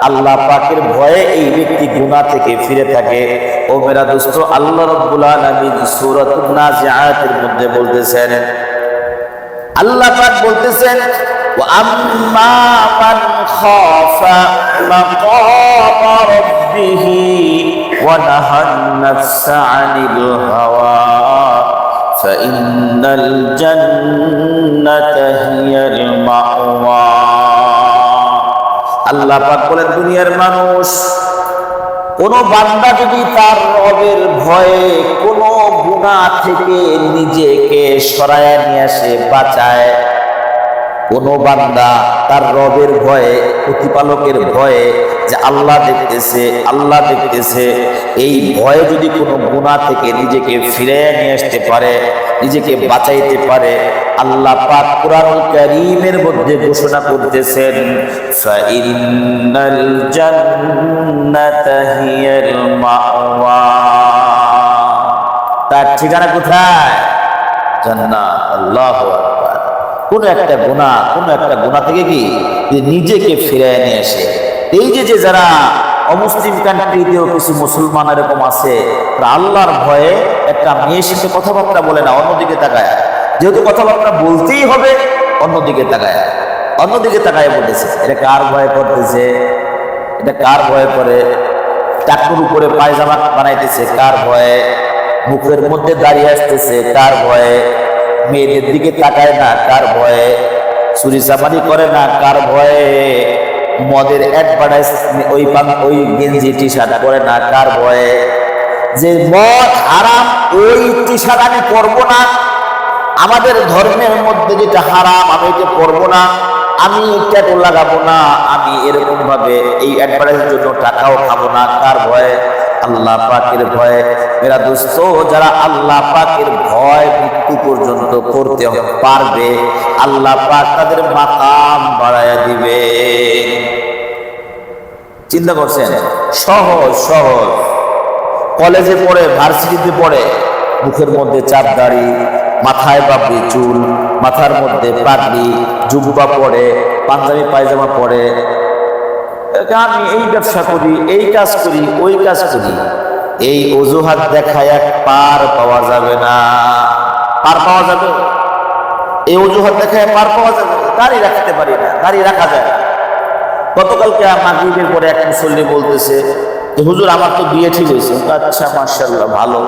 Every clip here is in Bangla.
আল্লাহ পাকের ভয়ে এই ব্যক্তি গুনাহ থেকে ফিরে থাকে। ও মেরা দোস্ত, আল্লাহ রাব্বুল আলামিন সূরাতুন নাজিআতের মধ্যে বলতেছেন, আল্লাহ পাক বলতেছেন, ওয়া আম্মা মান খাফা মাকামা রাব্বিহি ওয়া নাহান নাফসা আনিল হাওয়া ফাইন্নাল জান্নাতা হিয়াল মাওয়া। আল্লাহ পাক বলেন, দুনিয়ার মানুষ, কোন বান্দা যদি তার রবের ভয়ে কোন গুনাহ থেকে নিজেকে সরায়া নিয়ে আসে, বাঁচায়, কোন বান্দা তার রবের ভয়ে, প্রতিপালকের ভয়ে, যে আল্লাহ দেখতেছে, আল্লাহ দেখতেছে, এই ভয়ে যদি কোনো গুনাহ থেকে নিজেকে ফিরিয়ে নিয়ে আসতে পারে, নিজেকে বাঁচাইতে পারে, আল্লাহ পাক কুরআনুল কারীমের মধ্যে ঘোষণা করতেছেন, ফাইন্নাল জান্নাতা হিয়াল মাওয়া। তার ঠিকানা কোথায়? জান্নাত। আল্লাহু আকবার। কোন একটা গুনাহ থেকে কি নিজেকে ফিরিয়ে নিয়ে আসে। এই যে যারা অমুসলিম কান্ট্রিতেও কিছু মুসলমান এরকম আছে, আল্লাহর ভয়ে একটা মেয়ের সাথে কথাবার্তা বলে না, অন্যদিকে তাকায়, যেহেতু কথাবার্তা বলতেই হবে, অন্যদিকে তাকায় বলতেছে। এটা কার ভয় করতেছে? এটা কার ভয় করে? টাকুর উপরে পায়জামা বানাইতেছে কার ভয়ে? মুখের মধ্যে দাঁড়িয়ে আসতেছে কার ভয়ে? মেয়েদের দিকে তাকায় না কার ভয়ে? চুরি চামারি করে না কার ভয়ে? মদের অ্যাডভার্টাইজ ওই গেঞ্জি টি শার্ট পরে না কার ভয়ে? যে মদ হারাম, ওই টি শার্ট আমি পরবো না, আমাদের ধর্মের মধ্যে যেটা হারাম আমি এটা পরবো না, আমি ট্যাটু লাগাবো না, আমি এরকম ভাবে এই অ্যাডভার্টাইজের জন্য টাকাও খাবো না, কার ভয়ে? আল্লাহ পাকের ভয়ে। মেরা দোস্ত, যারা আল্লাহ পাকের ভয় মৃত্যু পর্যন্ত করতে পারবে, আল্লাহ পাক তাদের মাকাম বাড়ায়া দিবে। চিন্তা করছেন? সহজ সহজ। কলেজে পড়ে, ভার্সিটিতে পড়ে, মুখের মধ্যে চাপ দাড়ি, মাথায় বাবরি চুল, মাথার মধ্যে পাগড়ি, জুব্বা পরে, পাঞ্জাবি পায়জামা পরে, আমি এই ব্যবসা করি, এই কাজ করি, ওই কাজ করি, এই অজুহাত দেখায় পার পাওয়া যাবে না। পার পাওয়া যাবে? এই অজুহাত দেখায় পার পাওয়া যাবে? দাড়ি রাখতে পারি না, দাড়ি রাখা যায় না। গতকালকে মাগরিবের পরে এক মুসল্লি বলতেছে, হুজুর আমার তো বিয়ে ঠিক হয়েছে। আচ্ছা, মাশাআল্লাহ, ভালো।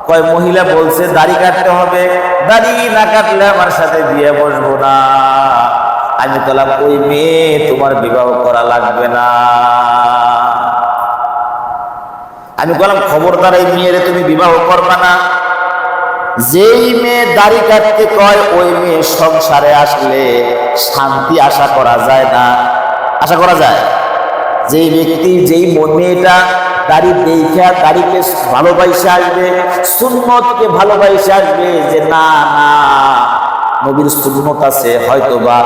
কয় মহিলা বলছে দাড়ি কাটতে হবে, দাড়ি না কাটলে আমার সাথে বিয়ে বসবো না। আমি বললাম, ওই মেয়ে তোমার বিবাহ করা লাগবে না। আমি বললাম, খবরদার এই মেয়েরে তুমি বিবাহ করবা না। যেই মেয়ে দাড়ি কাটতে কয়, ওই মেয়ে সংসারে আসলে শান্তি আশা করা যায় না। আশা করা যায়? যেই ব্যক্তি, যেই মেয়েটা দাড়ি দেখা দাড়িকে ভালোবাসে আসবে, সুন্নতকে ভালোবাসে আসবে, যে না না নবীর সুন্নত আছে, হয়তোবা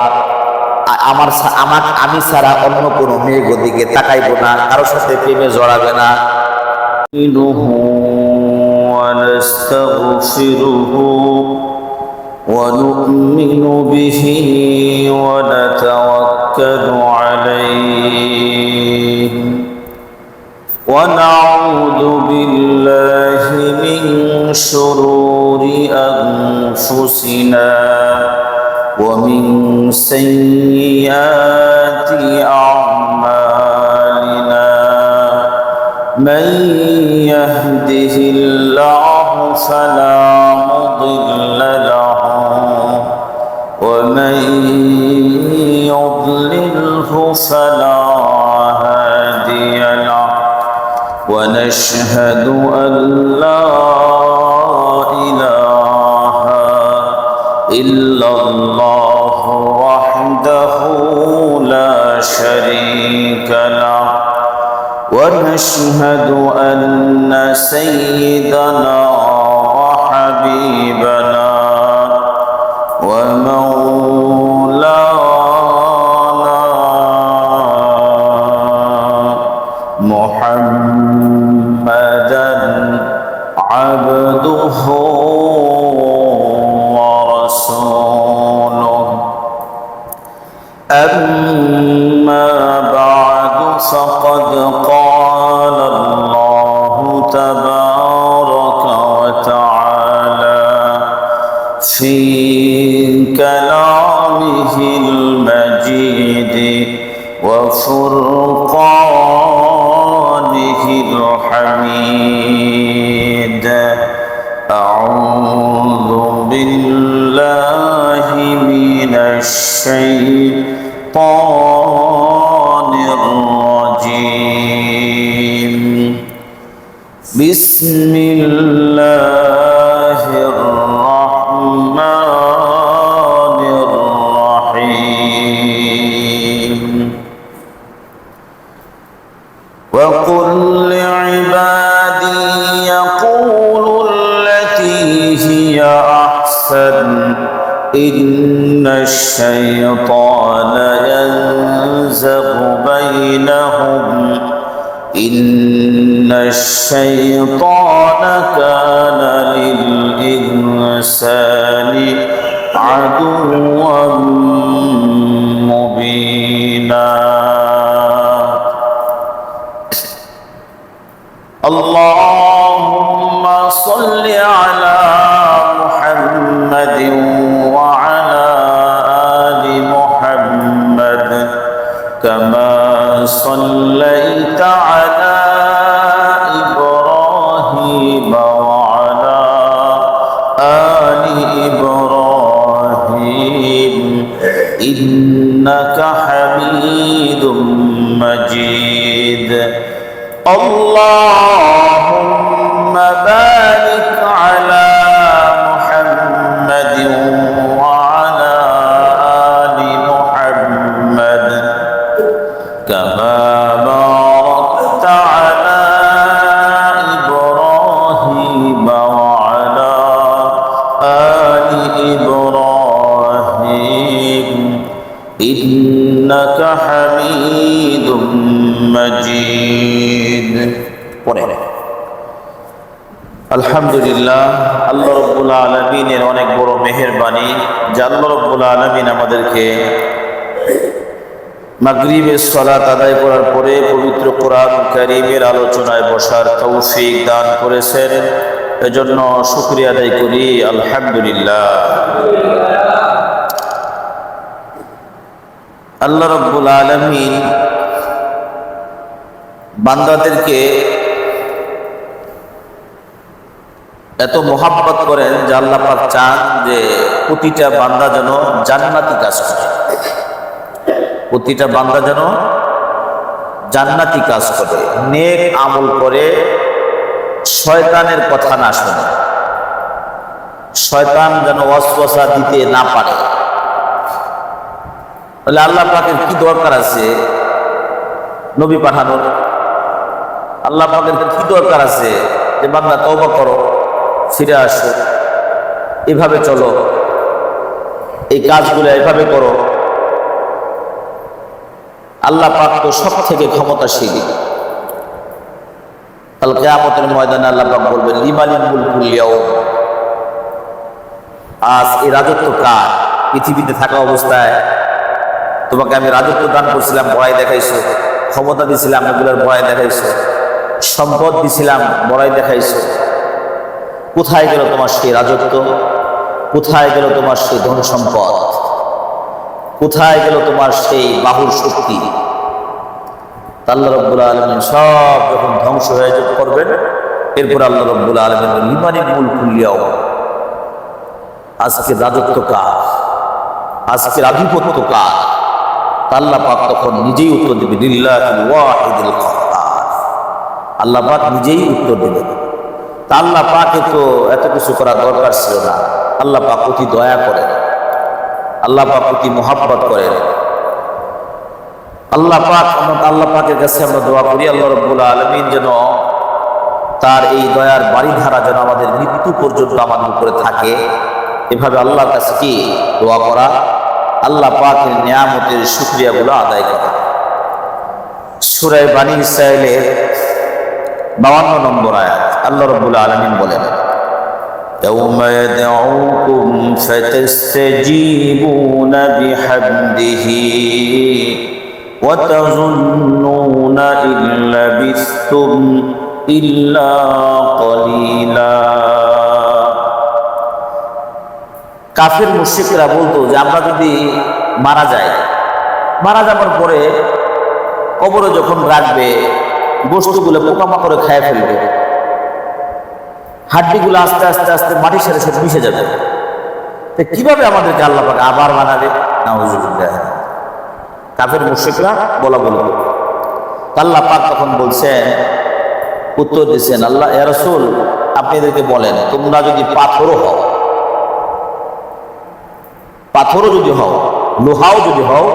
আমি ছাড়া অন্য কোনো মেয়ে দিকে তাকাইবো না, কারোর সাথে প্রেমে জড়াবে না। ونؤمن به ونتوكل عليه ونعوذ بالله من شرور أنفسنا ومن سيئات أعمالنا من يهده الله فلا مضل له ومن يضلله فلا هادي له ونشهد أن لا إله إلا الله وحده لا شريك له ونشهد أن سيدنا وحبيبنا ومولانا محمدا عبده ورسوله أما بعد فقد قال الله تبارك وتعالى في كلامه المجيد وفرقانه الحميد. أعوذ بالله من الشيطان الرجيم. بسم الله الرحمن الرحيم. وقل لعبادي يقولوا التي هي أحسن إن الشيطان ينزغ بينهم إن الشيطان كان للإنسان عدوا مبينا. اللهم صل على محمد وعلى آل محمد كما صليت على إبراهيم وعلى آل إبراهيم إنك حميد مجيد. اللهم بارك على محمد وعلى آل محمد كما باركت على إبراهيم وعلى آل إبراهيم إنك حميد مجيد. আলহামদুলিল্লাহ, আল্লাহ রাব্বুল আলামিনের অনেক বড় মেহেরবানি যে আল্লাহ রাব্বুল আলামিন আমাদেরকে মাগরিবের সালাত আদায় করার পরে পবিত্র কোরআন কারীমের আলোচনায় বসার তৌফিক দান করেছেন। এজন্য শুকরিয়া আদায় করি আলহামদুলিল্লাহ। আল্লাহ রাব্বুল আলামিন বান্দাদেরকে এত মোহাব্বত করেন যে আল্লাহ পাক চান যে প্রতিটা বান্দা যেন জান্নাতি কাজ করে, প্রতিটা বান্দা যেন জান্নাতি কাজ করে, নেক আমল করে, শয়তানের কথা না শোনে, শয়তান যেন ওয়াসওয়াসা দিতে না পারে। তাহলে আল্লাহ পাকের কি দরকার আছে নবী পাঠানোর? আল্লাহ পাকের কি দরকার আছে যে বান্দা তওবা করো, ফিরে আসো, এভাবে চলো, এই কাজগুলো এভাবে করো? আল্লাহ পাক তো সব থেকে ক্ষমতাশীল। কাল কিয়ামতের ময়দানে আল্লাহ পাক বলবেন লিমানিল মুলকুল ইয়াউম, আজ এই রাজত্ব কার? পৃথিবীতে থাকা অবস্থায় তোমাকে আমি রাজত্ব দান করছিলাম, ভয় দেখাইছো, ক্ষমতা দিছিলাম, এগুলোর ভয় দেখাইছো, সম্পদ দিছিলাম, বড়াই দেখাইছো। কোথায় গেল তোমার সেই রাজত্ব? কোথায় গেল তোমার সেই ধন সম্পদ? কোথায় গেল তোমার সেই বাহুর শক্তি? আল্লাহ রাব্বুল আলামিন সব যখন ধ্বংস হয়ে করবেন, এরপর আল্লাহ রাব্বুল আলামিন লিমানিল মুলকুল ইয়াউম, আজকে রাজত্ব কার? আজকের আধিপত্য কার? আল্লাহ পাক তখন নিজেই উত্তর দেবেন লিল্লাহিল ওয়াহিদিল কাহ্হার। আল্লাহ পাক নিজেই উত্তর দেবেন। তা আল্লাহ পাকে তো এত কিছু করার দরকার ছিল না। আল্লাহ পাক অতি দয়া করেন, আল্লাহ পাক অতি মুহাব্বত করেন। আল্লাহ পাকের কাছে আমরা দোয়া করি আল্লাহ রাব্বুল আলামিন যেন তার এই দয়ার বাড়িধারা যেন আমাদের মৃত্যু পর্যন্ত আমাদের উপরে থাকে। এভাবে আল্লাহর কাছে কি দোয়া করা, আল্লাহ পাকের নিয়ামতের শুকরিয়াগুলো আদায় করা। সূরা বনী ইসরাঈলের 52 নম্বর আয়াত আল্লাহ রাব্বুল আলামিন বলেন ইয়াউমা ইয়াদউকুম ফাতাস্তাজীবুনা বিহামদিহি ওয়া তাযুন্নুনা لبثتم إلا قليلا। কাফির মুশরিকরা বলতো যে আমরা যদি মারা যাই, মারা যাবার পরে কবরে যখন রাখবে গোশতগুলো পোকামাকড়ে খেয়ে ফেলবে, হাড্ডিগুলো আস্তে আস্তে আস্তে মাটির সাথে সব মিশে যাবে, তো কিভাবে আমাদেরকে আল্লাহ পাক আবার বানাবে? নাউজুবিল্লাহ। কাফির মুশরিকরা বলা বলল। আল্লাহ পাক তখন বলছেন, উত্তর দিচ্ছেন, আল্লাহ ইয়া রাসূল আপনি এদেরকে বলেন তোমরা যদি পাথরও হও, পাথরও যদি হও, লোহাও যদি হও,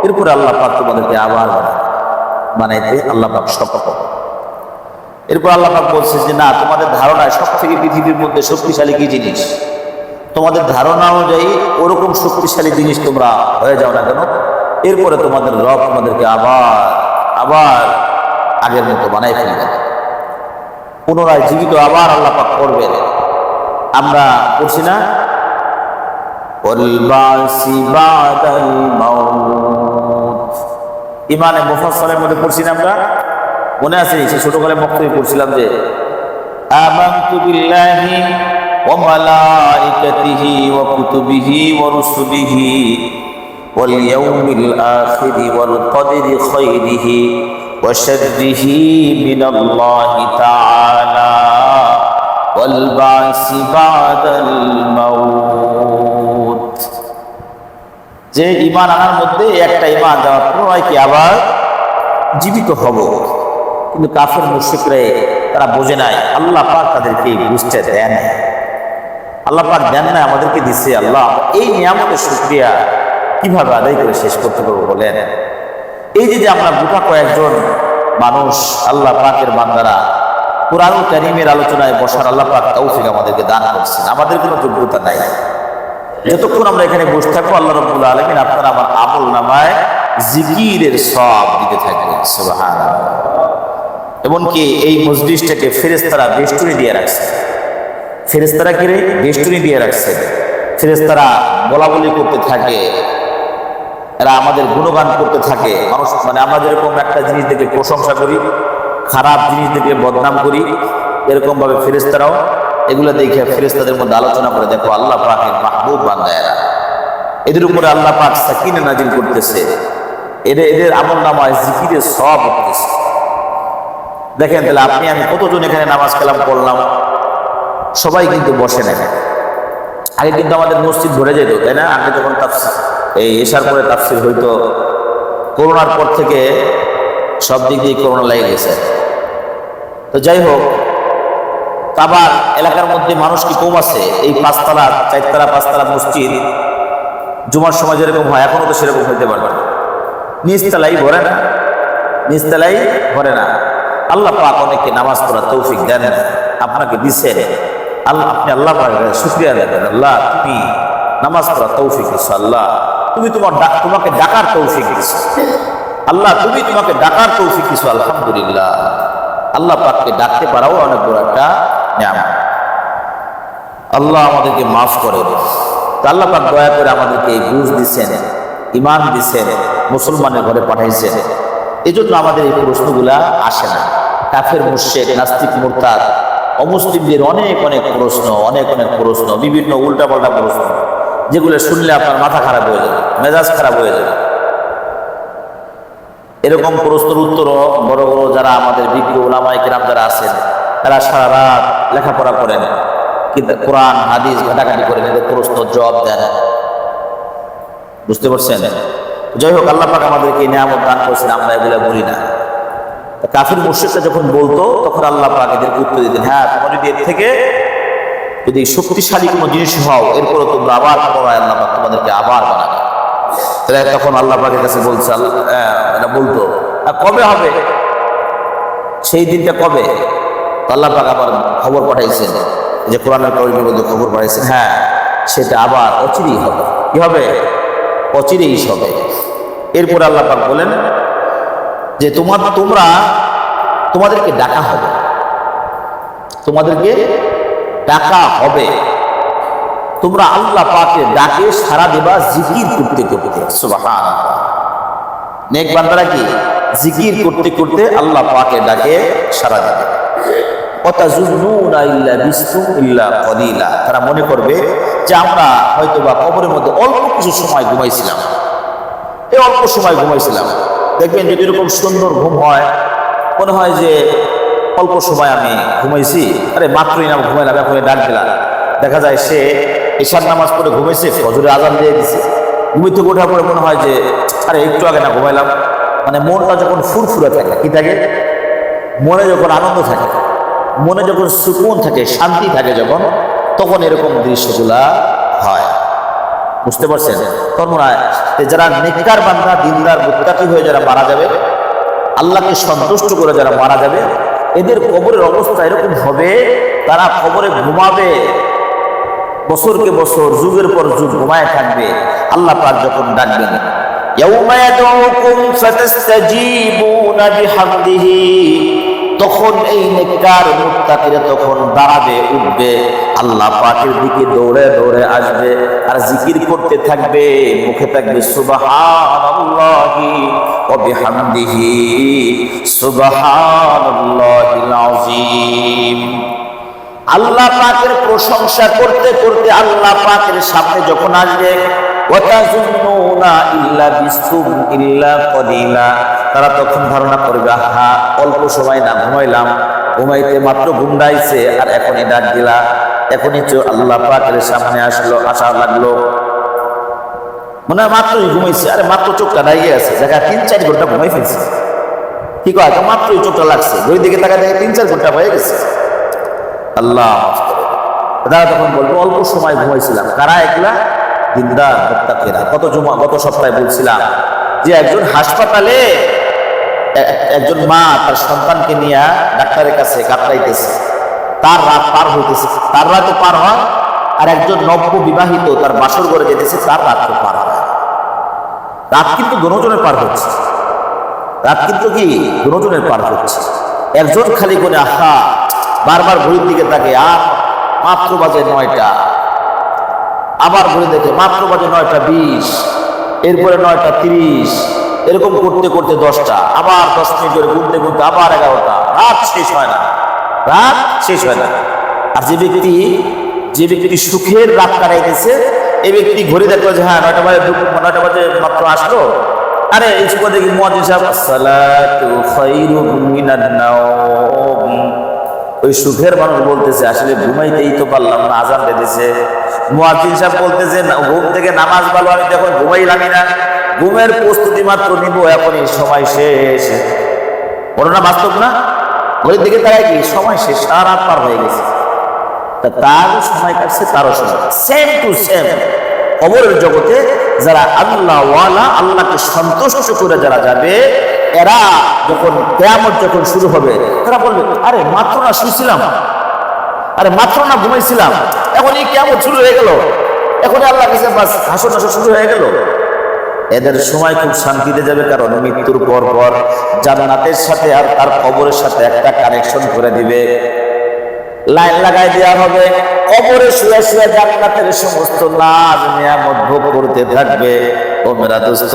এরপরে আল্লাহ পাক তোমাদেরকে আবার বানাইতে আল্লাহ পাক শপথ। এরপর আল্লাহ পাক বলছে যে না, তোমাদের ধারণায় সব থেকে পৃথিবীর মধ্যে শক্তিশালী কি জিনিস, তোমাদের ধারণা অনুযায়ী ওরকম শক্তিশালী জিনিস তোমরা হয়ে যাও না কেন, এরপরে তোমাদের রব তোমাদেরকে আবার আবার আগের মতো বানাই ফেলবে, পুনরায় জীবিত আবার আল্লাহ পাক করবেন। আমরা করছি না ইমানে মুফাসসালের মধ্যে পড়ছি না আমরা, মনে আছে সে ছোটকালে বক্তব্য পড়ছিলাম যে আমানতু বিল্লাহি ওয়া মালাইকাতিহি ওয়া কুতুবিহি ওয়া রুসুলিহি ওয়াল ইয়াউমিল আখিরি ওয়াল কদরি খায়রিহি ওয়া শাররিহি মিনাল্লাহি তাআলা ওয়াল বা'সি বা'দাল মাউত। যে ঈমান আনার মধ্যে একটা ঈমান যাওয়ার পুনরায় কি আবার জীবিত হব। কিন্তু কাফের মুশরিকরা তারা বোঝে নাই, আল্লাহ পাক তাদেরকে বুঝতে দেন নাই, আল্লাহ পাক দেন না, আমাদেরকে দিচ্ছে। আল্লাহ এই নিয়ামতের শুকরিয়া কিভাবে আদায় করে শেষ করতে পারবো বলেন? এই যে আমরা গোটা কয়েকজন মানুষ আল্লাহ পাকের বান্দারা কুরআনুল কারীমের আলোচনায় বসার আল্লাহ পাক তৌফিক আমাদেরকে দান করছেন, আমাদের কোনো যোগ্যতা নাই। যতক্ষণ আমরা এখানে বসে থাকবো আল্লাহ রাব্বুল আলামিন আপনারা আমার আমল নামায় জিকিরের সওয়াব দিতে থাকবেন। সুবহানাল্লাহ। এমনকি এই মজলিসটাকে ফেরেশতারা বেষ্টনী দিয়ে রাখছে, ফেরেশতারা কি রে বেষ্টনী দিয়ে রাখছে, ফেরেশতারা বলা বলি করতে থাকে, এরা আমাদের গুণগান করতে থাকে। মানুষ মানে আমরা যেরকম একটা জিনিস দেখে প্রশংসা করি, খারাপ জিনিস দেখে বদনাম করি, এরকম ভাবে ফেরেশতারাও এগুলো দেখে ফেরেশতাদের মধ্যে আলোচনা করে, দেখো আল্লাহ পাকের মাহবুব বান্দায়েরা, এদের উপরে আল্লাহ পাক সাকিনা নাজিল করতেছে, এদের আমল নামায় জিকিরের সওয়াব হতেছে। দেখেন তাহলে আপনি আমি কতজন এখানে নামাজ কালাম পড়লাম, সবাই কিন্তু বসে নেন। আগে কিন্তু আমাদের মসজিদ ভরে যেত, তাই না? আগে যখন এই এশার পরে তাফসির হইতো, করোনার পর থেকে সব দিক দিয়ে করোনা লেগে গেছে। তো যাই হোক, আবার এলাকার মধ্যে মানুষ কি কম আছে? এই পাঁচতলা, চারতলা, পাঁচতলা মসজিদ জুমার সময় যেরকম হয় এখনো তো সেরকম হইতে পারবে না, নিচতলাই ভরে না, নিচতলাই ভরে না। আল্লাহ পাক অনেককে নামাজ পড়ার তৌফিক দেন, আপনাকে দিচ্ছেন। আল্লাহ আপনি আল্লাহ পাকের শুকরিয়া দেবেন, আল্লাহ তুমি নামাজ পড়ার তৌফিক দিচ্ছ, আল্লাহ তুমি তোমাকে ডাকার তৌফিক দিচ্ছ, আল্লাহ তুমি তোমাকে ডাকার তৌফিক দিচ্ছ। আলহামদুলিল্লাহ। আল্লাহ পাককে ডাকতে পারাও অনেক বড় একটা নিয়ামত। আল্লাহ আমাদেরকে মাফ করে। আল্লাহ পাক দয়া করে আমাদেরকে এই বুঝ দিচ্ছেন, ঈমান দিচ্ছেন, মুসলমানের ঘরে পাঠাইছেন। এই জন্য আমাদের এই প্রশ্নগুলা আসে না। কাফের মুশরিক, নাস্তিক, মুরতাদ, অমুসলিমদের অনেক অনেক প্রশ্ন, অনেক অনেক প্রশ্ন, বিভিন্ন উল্টাপাল্টা প্রশ্ন, যেগুলো শুনলে আপনার মাথা খারাপ হয়ে যাবে, মেজাজ খারাপ হয়ে যাবে। এরকম প্রশ্নের উত্তরও বড় বড় যারা আমাদের বিজ্ঞ উলামায়ে কেরাম যারা আছেন, তারা সারা রাত লেখাপড়া করেন, কিন্তু কোরআন হাদিস ঘাটাঘাটি করেন, এদের প্রশ্ন জবাব দেন। বুঝতে পারছেন? যাই হোক, আল্লাহ পাক আমাদেরকে নিয়ামত দান করেছেন, আমরা এগুলো বলি না। কাফির মুশরিকরা যখন বলতো তখন আল্লাহ পাক এদেরকে উত্তর দিতেন, হ্যাঁ তোমরা যদি এর থেকে যদি শক্তিশালী কোনো জিনিস হও, এরপরে তোমরা আবার পুনরায় আল্লাহ পাক তোমাদেরকে আবার বানাবে। তাহলে তখন আল্লাহ পাকের কাছে বলছে, এটা বলতো কবে হবে, সেই দিনটা কবে? আল্লাহ পাক আবার খবর পাঠাইছেন, যে কোরআনের কারিমের মধ্যে খবর পাঠাইছেন, হ্যাঁ সেটা আবার অচিরেই হবে। কি হবে? অচিরেই হবে। এরপর আল্লাহ পাক বলেন যে তোমাদেরকে ডাকা হবে, তোমাদেরকে ডাকা হবে, তোমরা আল্লাহ পাকের ডাকে সারা দেবা জিকির করতে করতে। সুবহানাল্লাহ। নেক বান্দারা কি জিকির করতে করতে আল্লাহ পাকে ডাকে সাড়া দিবে। তারা মনে করবে যে আমরা হয়তোবা কবরের মধ্যে অল্প কিছু সময় ঘুমাইছিলাম, এই অল্প সময় ঘুমাইছিলাম। দেখবেন যদি এরকম সুন্দর ঘুম হয়, মনে হয় যে অল্প সময় আমি ঘুমাইছি, আরে মাত্রই না ঘুমাইলাম, এখন ডাক দিলাম। দেখা যায় সে ঈশার নামাজ পড়ে ঘুমাইছে, ফজরের আজান দিয়ে দিছে, ঘুমিয়ে থেকে ওঠার পরে মনে হয় যে আরে একটু আগে না ঘুমাইলাম। মানে মনটা যখন ফুরফুরে থাকে, কি থাকে, মনে যখন আনন্দ থাকে, মনে যখন সুকুন থাকে, শান্তি থাকে যখন, তখন এরকম দৃশ্যগুলা হয়। বুঝতে পারছেন? তখন মনে হয় যারা নেককার বান্দা, দিনদার, মুত্তাকি হয়ে যারা মারা যাবে, আল্লাহকে সন্তুষ্ট করে যারা মারা যাবে, এদের কবরের অবস্থা এরকম হবে, তারা কবরে ঘুমাবে, বছরকে বছর, যুগের পর যুগ ঘুমায় থাকবে। আল্লাহ পাক যখন ডাকবেন, ইয়াউমা ইয়াদউকুম ফাতাস্তাজীবুনা বিহামদিহি, তখন এই নেককার মুত্তাকিরা তখন দাঁড়াবে, উঠবে, আল্লাহ পাকের দিকে দৌড়ে দৌড়ে আসবে আর জিকির করতে থাকবে, মুখে থাকবে সুবহানাল্লাহি ওয়া বিহামদিহি সুবহানাল্লাহিল আযীম। আল্লাহ পাকের প্রশংসা করতে করতে আল্লাহ পাকের সামনে যখন আসবে, ওয়াতাজুন্নুনা ইল্লা বিসতুম ইল্লা কলিলা, তারা তখন ধারণা করবে আহা অল্প সময় না ঘুমাইলাম, ঘুমাইতে মাত্র ঘুমড়াইছে আর এখনই ডাক দিলা, এখনই আল্লাহ পাকের সামনে আসা লাগলো। মনে হয় মাত্রই ঘুমাইছে, আরে মাত্র চোখটা ডাইগে আছে, জায়গা 3-4 ঘন্টা ঘুমাই ফেলছে। কি কয়, মাত্রই চোখটা লাগছে, ঘড়ি দিকে তাকা দেখে 3-4 ঘন্টা হয়ে গেছে। আল্লাহ তারা তখন বলবো অল্প সময় ঘুমাইছিলাম। কারা? এগুলা দিনদার মুত্তাকিরা। গত সপ্তাহে বলছিলাম যে একজন হাসপাতালে একজন মা তার সন্তানকে নিয়ে ডাক্তারের কাছে কাতরাইতেছে, তার রাত পার হইতেছে, তার রাতও পার হয়, আর একজন নব্য বিবাহিত তার বাসর ঘরে যেতেছে, তার রাতও পার হয়। রাত কিন্তু দুজনের পার হচ্ছে, রাত কিন্তু কি দুজনের পার হচ্ছে। একজন খালি করে আহা বারবার ঘড়ির দিকে তাকে, আর মাত্র বাজে 9টা, আবার ঘড়ি দেখে মাত্র বাজে 9টা20, এরপরে 9টা30, এরকম করতে করতে 10টা, আবার 10 মিনিট করে গুনতে গুনতে আবার 11টা, রাত শেষ হয় না, রাত শেষ হয় না। আর যে ব্যক্তি সুখের রাত কাটাইতেছে, এই ব্যক্তি ঘড়ি দেখলো যে হ্যাঁ 9টা বাজে মাত্র আসলো, আরে এই সময় দেখি মুয়াজ্জিন সাহেব আসসালাতু খায়রুম মিনান নাওম, ওই সুখের মানুষ বলতেছে আসলে ঘুমাইতেই তো পারলাম না, আজান দিতেছে। মুয়াজ্জিন সাহেব বলতেছে ঘুম থেকে নামাজ ভালো, আমি তো এখন ঘুমাইলামই না, ঘুমের প্রস্তুতি মাত্র নিব, এখনই সময় শেষ। ঘটনা বাস্তব না? ঘড়ির দিকে তারাই কি সময় শেষ, সারা রাত পার হয়ে গেছে। তারও সময় কাটছে, তারও সময়, সেম টু সেম। কবরের জগতে যারা আল্লাহ ওয়ালা, আল্লাহকে সন্তুষ্ট করে যারা যাবে, এরা যখন কিয়ামত যখন শুরু হবে, তারা বলবে আরে মাত্র না শুয়েছিলাম, আরে মাত্র না ঘুমাইছিলাম, এখন এই কিয়ামত শুরু হয়ে গেল, এখন আল্লাহ কাছে বাস হাসর নাসর শুরু হয়ে গেল। এদের সময় খুব শান্তিতে যাবে, কারণ মৃত্যুর পর পর জান্নাতের সাথে আর তার কবরের সাথে একটা কানেকশন করে দিবে, লাইন লাগাই দেওয়া হবে। কবরে শুয়ে শুয়ে জান্নাতের সমস্ত নাজ নিয়ামত ভোগ করতে থাকবে। ও মেরা দোস্ত,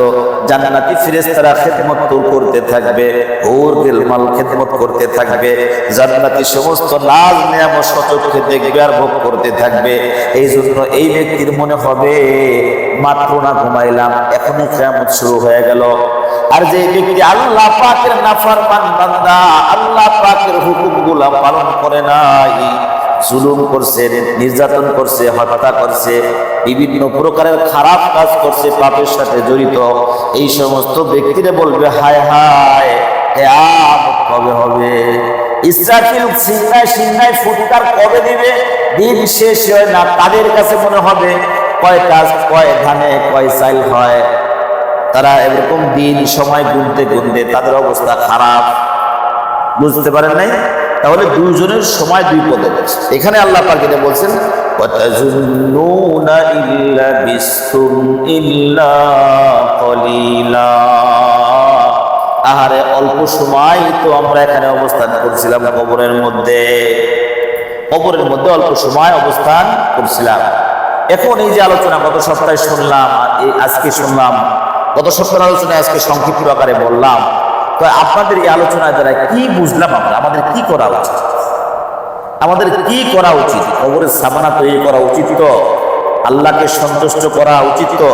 জান্নাতি ফেরেশতারা খেদমত করতে থাকবে, হুর গিলমাল খেদমত করতে থাকবে, জান্নাতি সমস্ত নাজ নিয়ামত সচক্ষে দেখবে আর ভোগ করতে থাকবে। এই জন্য এই ব্যক্তির মনে হবে মাত্র না ঘুমাইলাম, এখনই কিয়ামত শুরু হয়ে গেল। আর যে ব্যক্তি আল্লাহ পাকের নাফরমান বান্দা, আল্লাহ পাকের হুকুমগুলা পালন করে নাই, জুলুম করছে, নির্যাতন করছে, হত্যা করছে, বিভিন্ন প্রকারের খারাপ কাজ করছে, পাপের সাথে জড়িত, এই সমস্ত ব্যক্তিরা বলবে হায় হায় কিয়ামত কবে হবে? ইসরাফিল সিংহায় ফুৎকার কবে দিবে? দিন শেষ হয় না। তাদের কাছে মনে হবে কয় কাজ, কয় ধানে কয় চাইল হয়। তারা এরকম দিন সময় গুনতে গুনতে তাদের অবস্থা খারাপ। বুঝতে পারেন নাই? তাহলে দুইজনের সময় দুই পদে। এখানে আল্লাহ পাক এটা বলছেন ওয়াতাজুন্নুনা ইল্লা বিসতুম ইল্লা কলিলা। আহারে অল্প সময় তো আমরা এখানে অবস্থান করছিলাম কবরের মধ্যে, অল্প সময় অবস্থান করছিলাম। এখন এই যে আলোচনা গত সপ্তাহে শুনলাম, আজকে শুনলাম, গত সপ্তাহের আলোচনায় আজকে সংক্ষিপ্ত আকারে বললাম, তো আপনাদের এই আলোচনায় দ্বারা কি বুঝলাম আমরা, আমাদের কি করা উচিত? আমাদের কি করা উচিত? কবরের সামানা তৈরি করা উচিত তো? আল্লাহকে সন্তুষ্ট করা উচিত তো?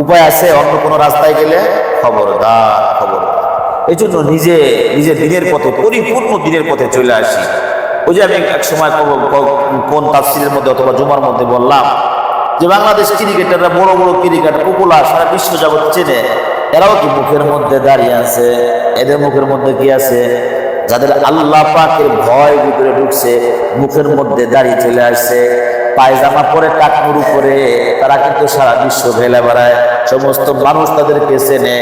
উপায় আছে অন্য কোনো রাস্তায় গেলে? খবরদার, খবরদার। এই জন্য নিজে নিজে দিনের পথে, পরিপূর্ণ দিনের পথে চলে আসি। ওই যে আমি এক সময় কোন তাফসিরের মধ্যে অথবা জুমার মধ্যে বললাম যে বাংলাদেশ ক্রিকেটাররা, বড় বড় ক্রিকেটার, পপুলার, সারা বিশ্ব জগৎ চেনে, এরাও কি মুখের মধ্যে দাঁড়িয়ে আছে? এদের মুখের মধ্যে কি আছে? যাদের আল্লাহ পাকের ভয় ভিতরে ঢুকছে, মুখের মধ্যে দাঁড়িয়ে চলে আসছে, পায়জামা পরে টাকনুর উপরে, তারা কিন্তু সারা বিশ্ব ফেলে বেড়ায়, সমস্ত মানুষ তাদেরকে চেনে।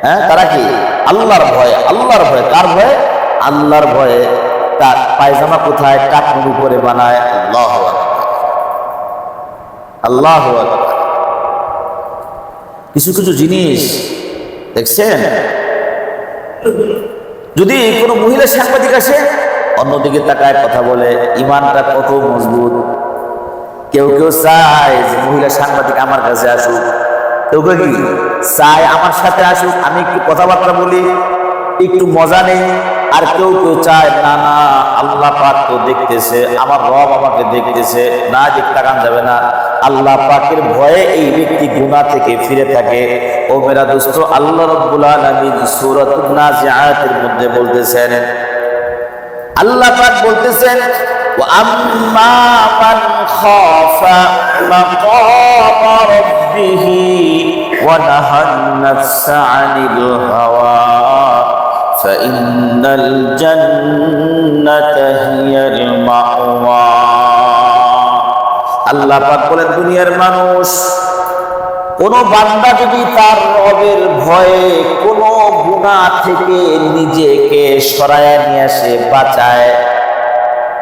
হ্যাঁ, তারা কি আল্লাহর ভয়, আল্লাহর ভয়। কার ভয়? আল্লাহর ভয়ে তার পায়জামা কোথায় টাকনুর উপরে বানায়। আল্লাহু আকবার, আল্লাহু আকবার। কিছু কিছু জিনিস দেখছেন, যদি কোনো মহিলা সাংবাদিক আসে, অন্যদিকে তাকায় কথা বলে, ইমানটা কত মজবুত। কেউ কেউ চায় যে মহিলা সাংবাদিক আমার কাছে আসুক, কেউ কেউ কি চায় আমার সাথে আসুক, আমি একটু কথাবার্তা বলি, একটু মজা নেই। আর কেউ কেউ চায় না না, আল্লাহ পাক তো দেখতেছে, আমার রব আমাকে দেখতেছে, না দিক তাকান যাবে না। আল্লাহ পাকের ভয়ে এই ব্যক্তি গুনাহ থেকে ফিরে থাকে। ও মেরা দোস্ত, আল্লাহ রাব্বুল আলামিন সূরাতুন নাজিআতের মধ্যে বলতেছেন, আল্লাহ পাক বলতেছেন, ওয়া আম্মা মান খাফা মাকামা রাব্বিহি ওয়া নাহান নাফসা আনিল হাওয়া ফাইন্নাল জান্নাতা হিয়াল মাওয়া। আল্লাহ পাক বলেন, দুনিয়ার মানুষ, কোন বান্দা যদি তার রবের ভয়ে কোন গুনাহ থেকে নিজেকে সরায়া নিয়ে আসে, বাঁচায়,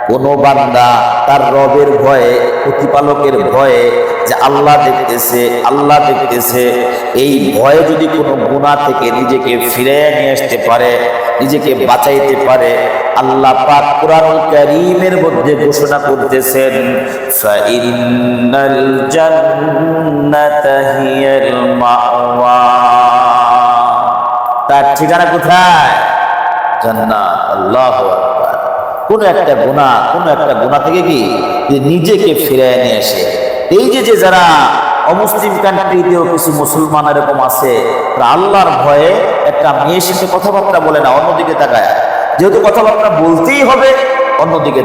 কোন বান্দা তার রবের ভয়ে, প্রতিপালকের ভয়ে, যে আল্লাহ দেখতেছে, আল্লাহ দেখতেছে, এই ভয়ে যদি কোনো গুনাহ থেকে নিজেকে ফিরে নিয়ে আসতে পারে, নিজেকে বাঁচাইতে পারে, আল্লাহ পাক কুরআনুল কারীমের মধ্যে ঘোষণা করতেছেন, ফাইন্নাল জান্নাতা হিয়াল মাওয়া। তার ঠিকানা কোথায়? জান্নাত। আল্লাহু আকবার। কোন একটা গুনাহ থেকে কি নিজেকে ফিরে নিয়ে আসে। এই যে যারা অমুসলিম কান্ট্রিতেও কিছু মুসলমান এরকম আছে, আল্লাহর ভয়ে একটা মেয়ের সাথে কথাবার্তা বলে না, অন্যদিকে তাকায়, যেহেতু কথাবার্তা বলতেই হবে, অন্যদিকে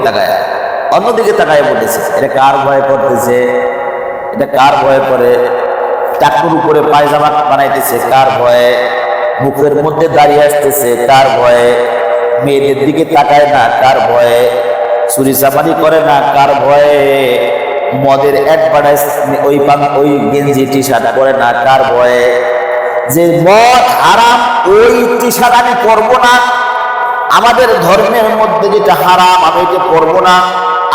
তাকায় বলতেছে। এটা কার ভয় করতেছে? এটা কার ভয় করে? টাকুর উপরে পায়জামা বানাইতেছে কার ভয়ে? মুখের মধ্যে দাঁড়িয়ে আসতেছে কার ভয়ে? মেয়েদের দিকে তাকায় না কার ভয়ে? চুরি চামারি করে না কার ভয়ে? মদের অ্যাডভার্টাইজ ওই গেঞ্জি টি শার্ট পরে না কার ভয়ে? যে মদ হারাম, ওই টি শার্ট আমি পরবো না, আমাদের ধর্মের মধ্যে যেটা হারাম আমি এটা পরবো না,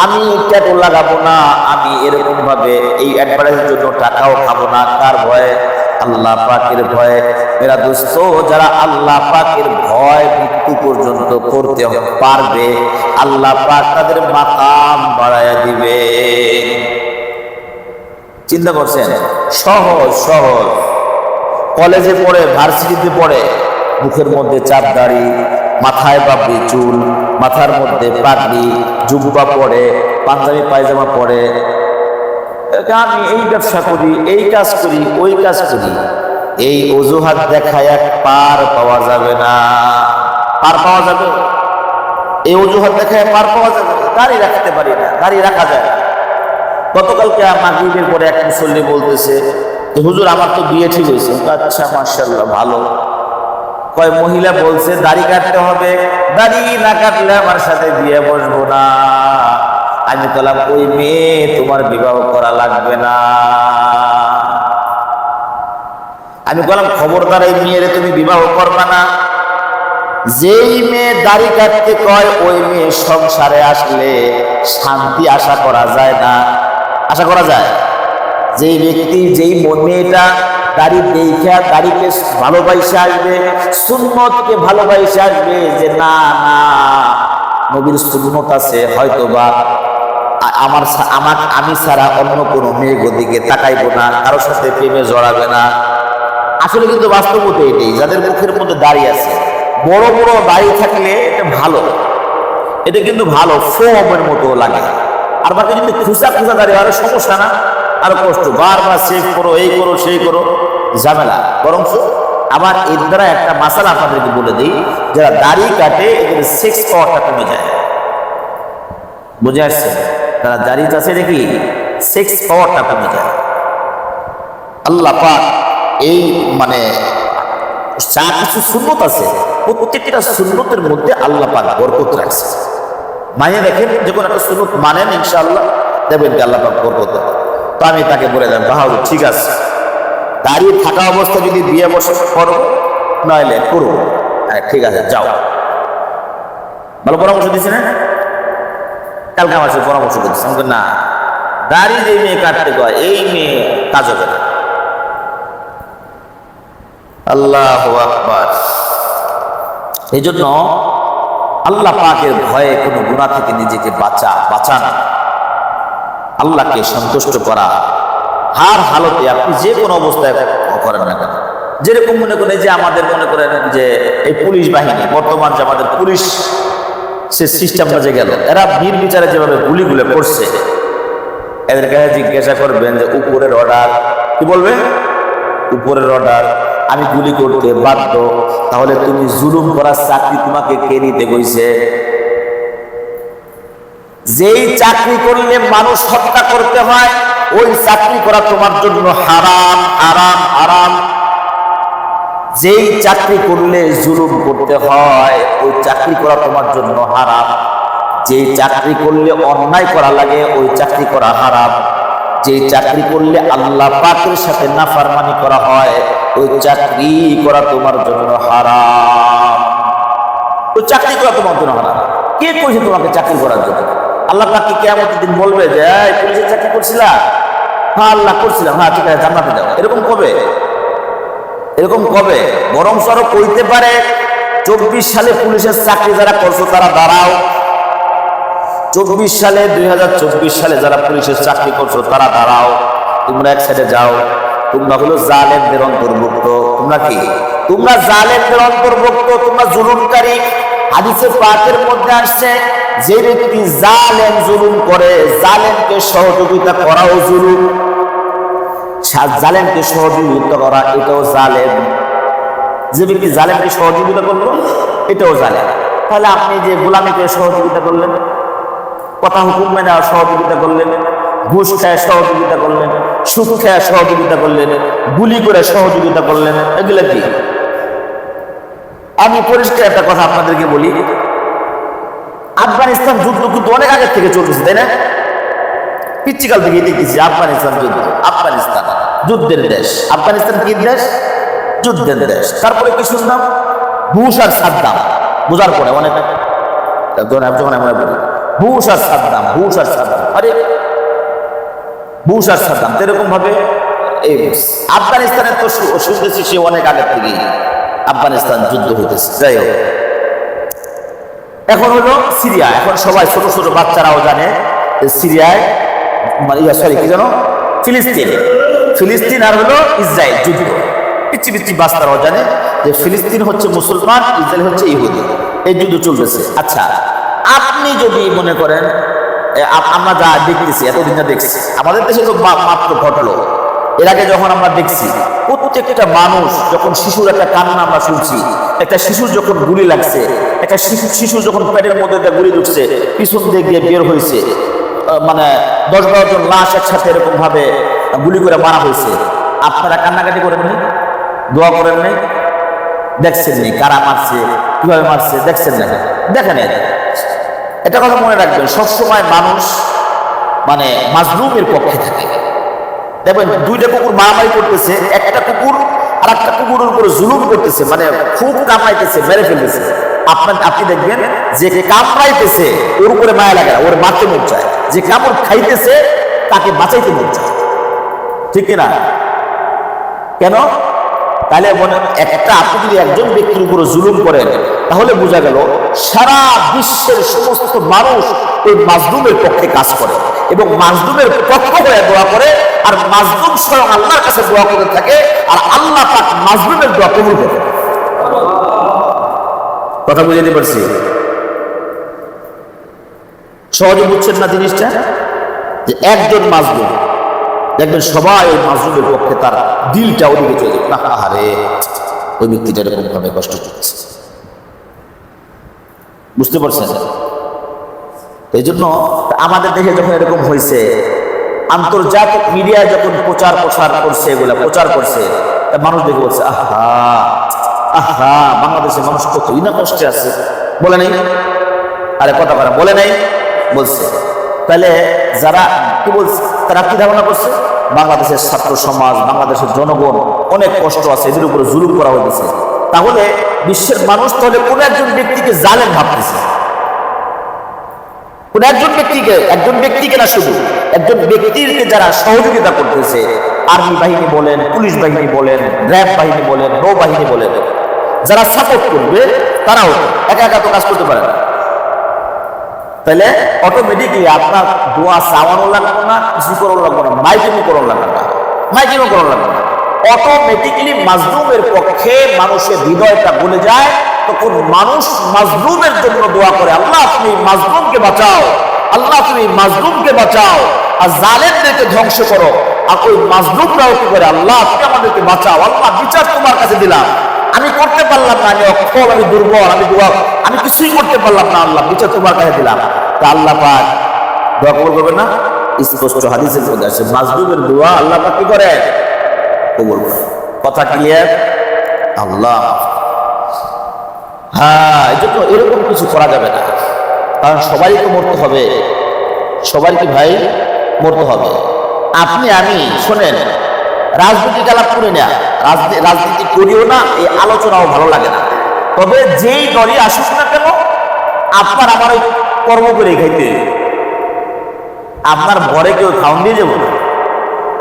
আমি ট্যাটু লাগাবো না, আমি এরকম ভাবে এই অ্যাডভার্টাইজের জন্য টাকাও খাবো না, কার ভয়ে? আল্লাহ পাকের ভয়ে। মেরা দোস্ত, যারা আল্লাহ পাকের ভয় মৃত্যু পর্যন্ত করতে পারবে, আল্লাহ পাক তাদের মাকাম বাড়ায়া দিবে। চিন্তা করছেন? সহজ সহজ। কলেজে পড়ে, ভার্সিটিতে পড়ে, মুখের মধ্যে চাপ দাড়ি, মাথায় পাগড়ি চুল, মাথার মধ্যে পাগড়ি, জুব্বা পরে, পাঞ্জাবি পায়জামা পরে, আমি এই ব্যবসা করি, এই কাজ করি, ওই কাজ করি, এই অজুহাত দেখায় পার পাওয়া যাবে না। পার পাওয়া যাবে? এই অজুহাত দেখায় পার পাওয়া যাবে? দাড়ি রাখতে পারি না, দাড়ি রাখা যায়। গতকালকে মাগরিবের পরে এক মুসল্লি বলতেছে, হুজুর আমার তো বিয়ে ঠিক হয়েছে। আচ্ছা, মাশাআল্লাহ, ভালো। কয় মহিলা বলছে দাড়ি কাটতে হবে, দাড়ি না কাটলে আমার সাথে বিয়ে বসবো না। আমি বললাম, ওই মেয়ে তোমার বিবাহ করা লাগবে না। আমি বললাম, খবরদার, এই মেয়েরে তুমি বিবাহ করবা না। যেই মেয়ে দাড়ি কাটতে কয়, ওই মেয়ে সংসারে আসলে শান্তি আশা করা যায় না। আশা করা যায়? যেই ব্যক্তি, যেই মেয়েটা দাড়ি দেখা দাড়িকে ভালোবাসে আসবে, সুন্নতকে ভালোবাসে আসবে, যে না না, নবীর সুন্নত আছে, হয়তোবা আমি ছাড়া অন্য কোনো মেয়ের দিকে তাকাইবো না, কারোর সাথে প্রেমে জড়াবে না, আসলে কিন্তু বাস্তবতা এটাই, যাদের মুখের মধ্যে দাড়ি আছে, বড় বড় দাড়ি থাকলে এটা ভালো, এটা কিন্তু ভালো, ফোমের মতো লাগে। আর বাকি যদি খুচা খুচা দাড়ি আরো সমস্যা না, আরো কষ্ট, বারবার সেভ করো, এই করো সেই করো, ঝামেলা। বরং আবার এর দ্বারা একটা মাসালা আপনাদেরকে বলে দিই, যারা দাড়ি কাটে এদের সেক্স পাওয়ারটা কমে যায়। বুঝে আসছে? যারা দাড়ি আছে দেখি সেক্স পাওয়ারটা কমে যায়। আল্লাহ পাক এই মানে যা কিছু সুন্নত আছে, প্রত্যেকটা সুন্নতের মধ্যে আল্লাহ পাক বরকত রাখছে। মানে দেখেন, যখন একটা সুন্নত মানেন ইনশাআল্লাহ দেখবেন কি আল্লাহ পাক বরকত। তো আমি তাকে বলে দেন, বাহাদুর ঠিক আছে, দাঁড়িয়ে থাকা অবস্থা যদি বিয়ে বসে করো, নইলে করো, হ্যাঁ ঠিক আছে যাও। ভালো পরামর্শ দিচ্ছি না? কালকে আমার সাথে পরামর্শ করছি, আমাকে না, দাড়ি যে মেয়ে কাটতে কয় এই মেয়ে কাজ হবে না। আল্লাহু আকবার। এই জন্য আল্লাহ পাকের ভয়ে কোনো গুনাহ থেকে নিজেকে বাঁচান, আল্লাহকে সন্তুষ্ট করা। হার হালতে আপনি যে কোনো অবস্থায় করেন না কেন, যেরকম মনে করেন যে আমাদের মনে করেন যে এই পুলিশ বাহিনী, বর্তমান যে আমাদের পুলিশ সে সিস্টেমটা যে গেল, এরা নির্বিচারে যেভাবে গুলিগুলো করছে, এদের কাছে জিজ্ঞাসা করবেন যে উপরের অর্ডার কি বলবে? উপরের অর্ডার, আমি গুলি করতে বাধ্য, তাহলে তুমি জুলুম করার চাকরি তোমাকে কে নিতে কইছে? যেই চাকরি করলে মানুষ হত্যা করতে হয়, ওই চাকরি করা তোমার জন্য হারাম হারাম হারাম। যেই চাকরি করলে জুলুম করতে হয়, ওই চাকরি করা তোমার জন্য হারাম। যেই চাকরি করলে অন্যায় করা লাগে, ওই চাকরি করা হারাম। যে চাকরি করলে আল্লাহ পাকের সাথে নাফরমানি করা হয়, ওই চাকরি করা তোমার জন্য হারাম। ওই চাকরি করা তোমার জন্য হারাম। কে কইছে তোমাকে চাকরি করার জন্য? আল্লাহ পাক কি কিয়ামতের দিন বলবে যে এই পুলিশের চাকরি করছিলা? হ্যাঁ আল্লাহ করছিলাম, হ্যাঁ ঠিক আছে জান্নাতে যাও। এরকম কবে? এরকম কবে? বরং আরো কইতে পারে 24 সালে পুলিশের চাকরি যারা করছো তারা দাঁড়াও। 2024 সালে যারা পুলিশের চাকরি করছো তারা দাঁড়াও, তোমরা এক সাইডে যাও। তোমরা হলো জালেমদের অন্তর্ভুক্ত। তোমরা কি? তোমরা জালেমদের অন্তর্ভুক্ত, তোমরা জুলুমকারী। হাদিসে পাকের মধ্যে আসছে, যে ব্যক্তি জালেম জুলুম করে, জালেমকে সহযোগিতা করাও জুলুম। জালেমকে সহযোগিতা করা এটাও জালেম। যে ব্যক্তি জালেমকে সহযোগিতা করলো এটাও জালেম। তাহলে আপনি যে গোলামীকে সহযোগিতা করলেন, কথা হুকুম মেনে সহযোগিতা করলেন, ঘুষ খায় সহযোগিতা করলেন, সুদ খায় সহযোগিতা করলেন, গুলি করে সহযোগিতা করলেন, এগুলো কি? আমি পরিষ্কার একটা কথা আপনাদেরকে বলি, আফগানিস্তান যুদ্ধ কিন্তু অনেক আগের থেকে চলতেছে, তাই না? পিচ্ছিকাল থেকে দেখতেছি আফগানিস্তান যুদ্ধ। আফগানিস্তান যুদ্ধের দেশ। আফগানিস্তান কি দেশ? যুদ্ধের দেশ। তারপরে কি শুনলাম? বুশ আর সাদ্দাম। বোঝার পরে অনেক বুশ আর সাদ্দাম, বুশ আর সাদ্দাম, আরে বুশ আর সাদ্দাম এরকম ভাবে এই আফগানিস্তানের তো শুনতেছি সে অনেক আগের থেকেই আফগানিস্তান যুদ্ধ হইতেছে। যাই হোক, এখন হলো সিরিয়া। এখন সবাই ছোট ছোট বাচ্চারাও জানে সিরিয়ায় মানে সরি কি জানো, ফিলিস্তিন আর হলো ইসরায়েল যুদ্ধ। পিচ্ছি পিচ্ছি বাচ্চারাও জানে যে ফিলিস্তিন হচ্ছে মুসলমান, ইসরায়েল হচ্ছে ইহুদি, এই যুদ্ধ চলতেছে। আচ্ছা, আপনি যদি মনে করেন আমরা যা দেখতেছি, এতদিন যা দেখছি, আমাদের দেশে তো মাত্র ঘটলো, এর আগে যখন আমরা দেখছি প্রত্যেকটা মানুষ, যখন শিশুর একটা কান্না আমরা শুনছি, একটা শিশুর যখন গুলি লাগছে, একটা শিশু যখন পেটের মধ্যে গুলি ঢুকছে, পিছন দিক দিয়ে বের হয়েছে, মানে 10-12 জন লাশ একসাথে এরকম ভাবে গুলি করে মারা হয়েছে, আপনারা কান্নাকাটি করেননি? দোয়া করেননি? দেখছেন নি কারা মারছে, কিভাবে মারছে? দেখছেন না? দেখেন। এটা কথা মনে রাখবেন, সবসময় মানুষ মানে মাজলুমের পক্ষে থাকে। দেখবেন দুইটা কুকুর মারামারি করতেছে, একটা কুকুর আর একটা কুকুরের উপরে জুলুম করতেছে, মানে খুব কামড়াইতেছে, মেরে ফেলতেছে। আপনি দেখবেন যে কামড়াইতেছে ওর উপরে মায়া লাগে না, ওর মারতে মন চায়। যে কামড় খাইতেছে তাকে বাঁচাইতে মন চায়, ঠিক কিনা? কেন? তাহলে মনে একটা আপনি যদি একজন ব্যক্তির উপরে জুলুম করেন, তাহলে বোঝা গেল সারা বিশ্বের সমস্ত মানুষ ওই মাজলুমের পক্ষে কাজ করে এবং মাজলুমের পক্ষ হয়ে দোয়া করে, আর মাজলুম স্বয়ং আল্লাহর কাছে দোয়া করে থাকে, আর আল্লাহ পাক মাজলুমের দোয়া কবুল করে। কথা বুঝতে পারছি? সহজে বুঝছেন না জিনিসটা? যে একজন মাজলুম দেখবেন সবাই ওই মাজলুমের পক্ষে তার দিলটা ওদিকে চলে যাবে, না আরে ওই ব্যক্তিটা এরকম ভাবে কষ্ট করছে। বুঝতে পারছেন? এই জন্য আমাদের দেশে যখন এরকম হয়েছে, আন্তর্জাতিক মিডিয়া যখন প্রচার করছে, এগুলা প্রচার করছে, মানুষ দেখে বলছে আহা আহা বাংলাদেশের মানুষ কতই না কষ্টে আছে। বলে নাই? আরে কথা বলা বলে নাই, বলছে। তাহলে যারা কি বলছে, তারা কি ধারণা করছে? বাংলাদেশের ছাত্র সমাজ, বাংলাদেশের জনগণ অনেক কষ্ট আছে, এদের উপরে জুলুম করা হয়েছে। তাহলে বিশ্বের মানুষ তাহলে কোন একজন ব্যক্তিকে জালেম ভাবতেছে, কোন একজন ব্যক্তিকে না, শুধু একজন ব্যক্তিকে যারা সহযোগিতা করতেছে, আর্মি বাহিনী বলেন, পুলিশ বাহিনী বলেন, র্যাব বাহিনী বলেন, নৌবাহিনী বলেন, যারা সাপোর্ট করবে তারাও একা একা তো কাজ করতে পারে না। তাহলে অটোমেটিকলি আপনার দোয়া চাওয়ানো লাগবে না, কিছু করানো লাগবে না, মাইকিং করানো লাগবে না, অটোমেটিকলি মাজলুমের পক্ষে মানুষের হৃদয়টা বলে যায়। তখন মানুষ মাজলুমের জন্য দোয়া করে, আল্লাহ তুমি মাজলুমকে বাঁচাও, আল্লাহ তুমি মাজলুমকে বাঁচাও, আর জালেমদেরকে ধ্বংস করো। আর ওই মাজলুমরাও কি করে, আল্লাহ তুমি আমাদেরকে বাঁচাও, আল্লাহ বিচার তোমার কাছে দিলাম, আমি করতে পারলাম না, আমি অক্ষম, আমি দুর্বল, আমি কিছুই করতে পারলাম না, আল্লাহ বিচার তোমার কাছে দিলাম। তা আল্লাহ পাক দোয়া কবুল করবে না? স্পষ্ট হাদিসের মধ্যে আছে মাজলুমের দোয়া আল্লাহ পাক কি করে? কবুল করে। কথা ক্লিয়ার? আল্লাহ, হ্যাঁ, এই জন্য এরকম কিছু করা যাবে না, কারণ সবারই তো মরতে হবে, সবারই কি ভাই মরতে হবে। আপনি আমি শোনেন, রাজনীতি আলাপ করি না, রাজনীতি করিও না, এই আলোচনাও ভালো লাগে না। তবে যেই দলই আসুক না কেন, আপনার আমার ওই কর্ম করে খাইতে, আপনার ঘরে কেউ খাওয়ান দিয়ে যাবো না,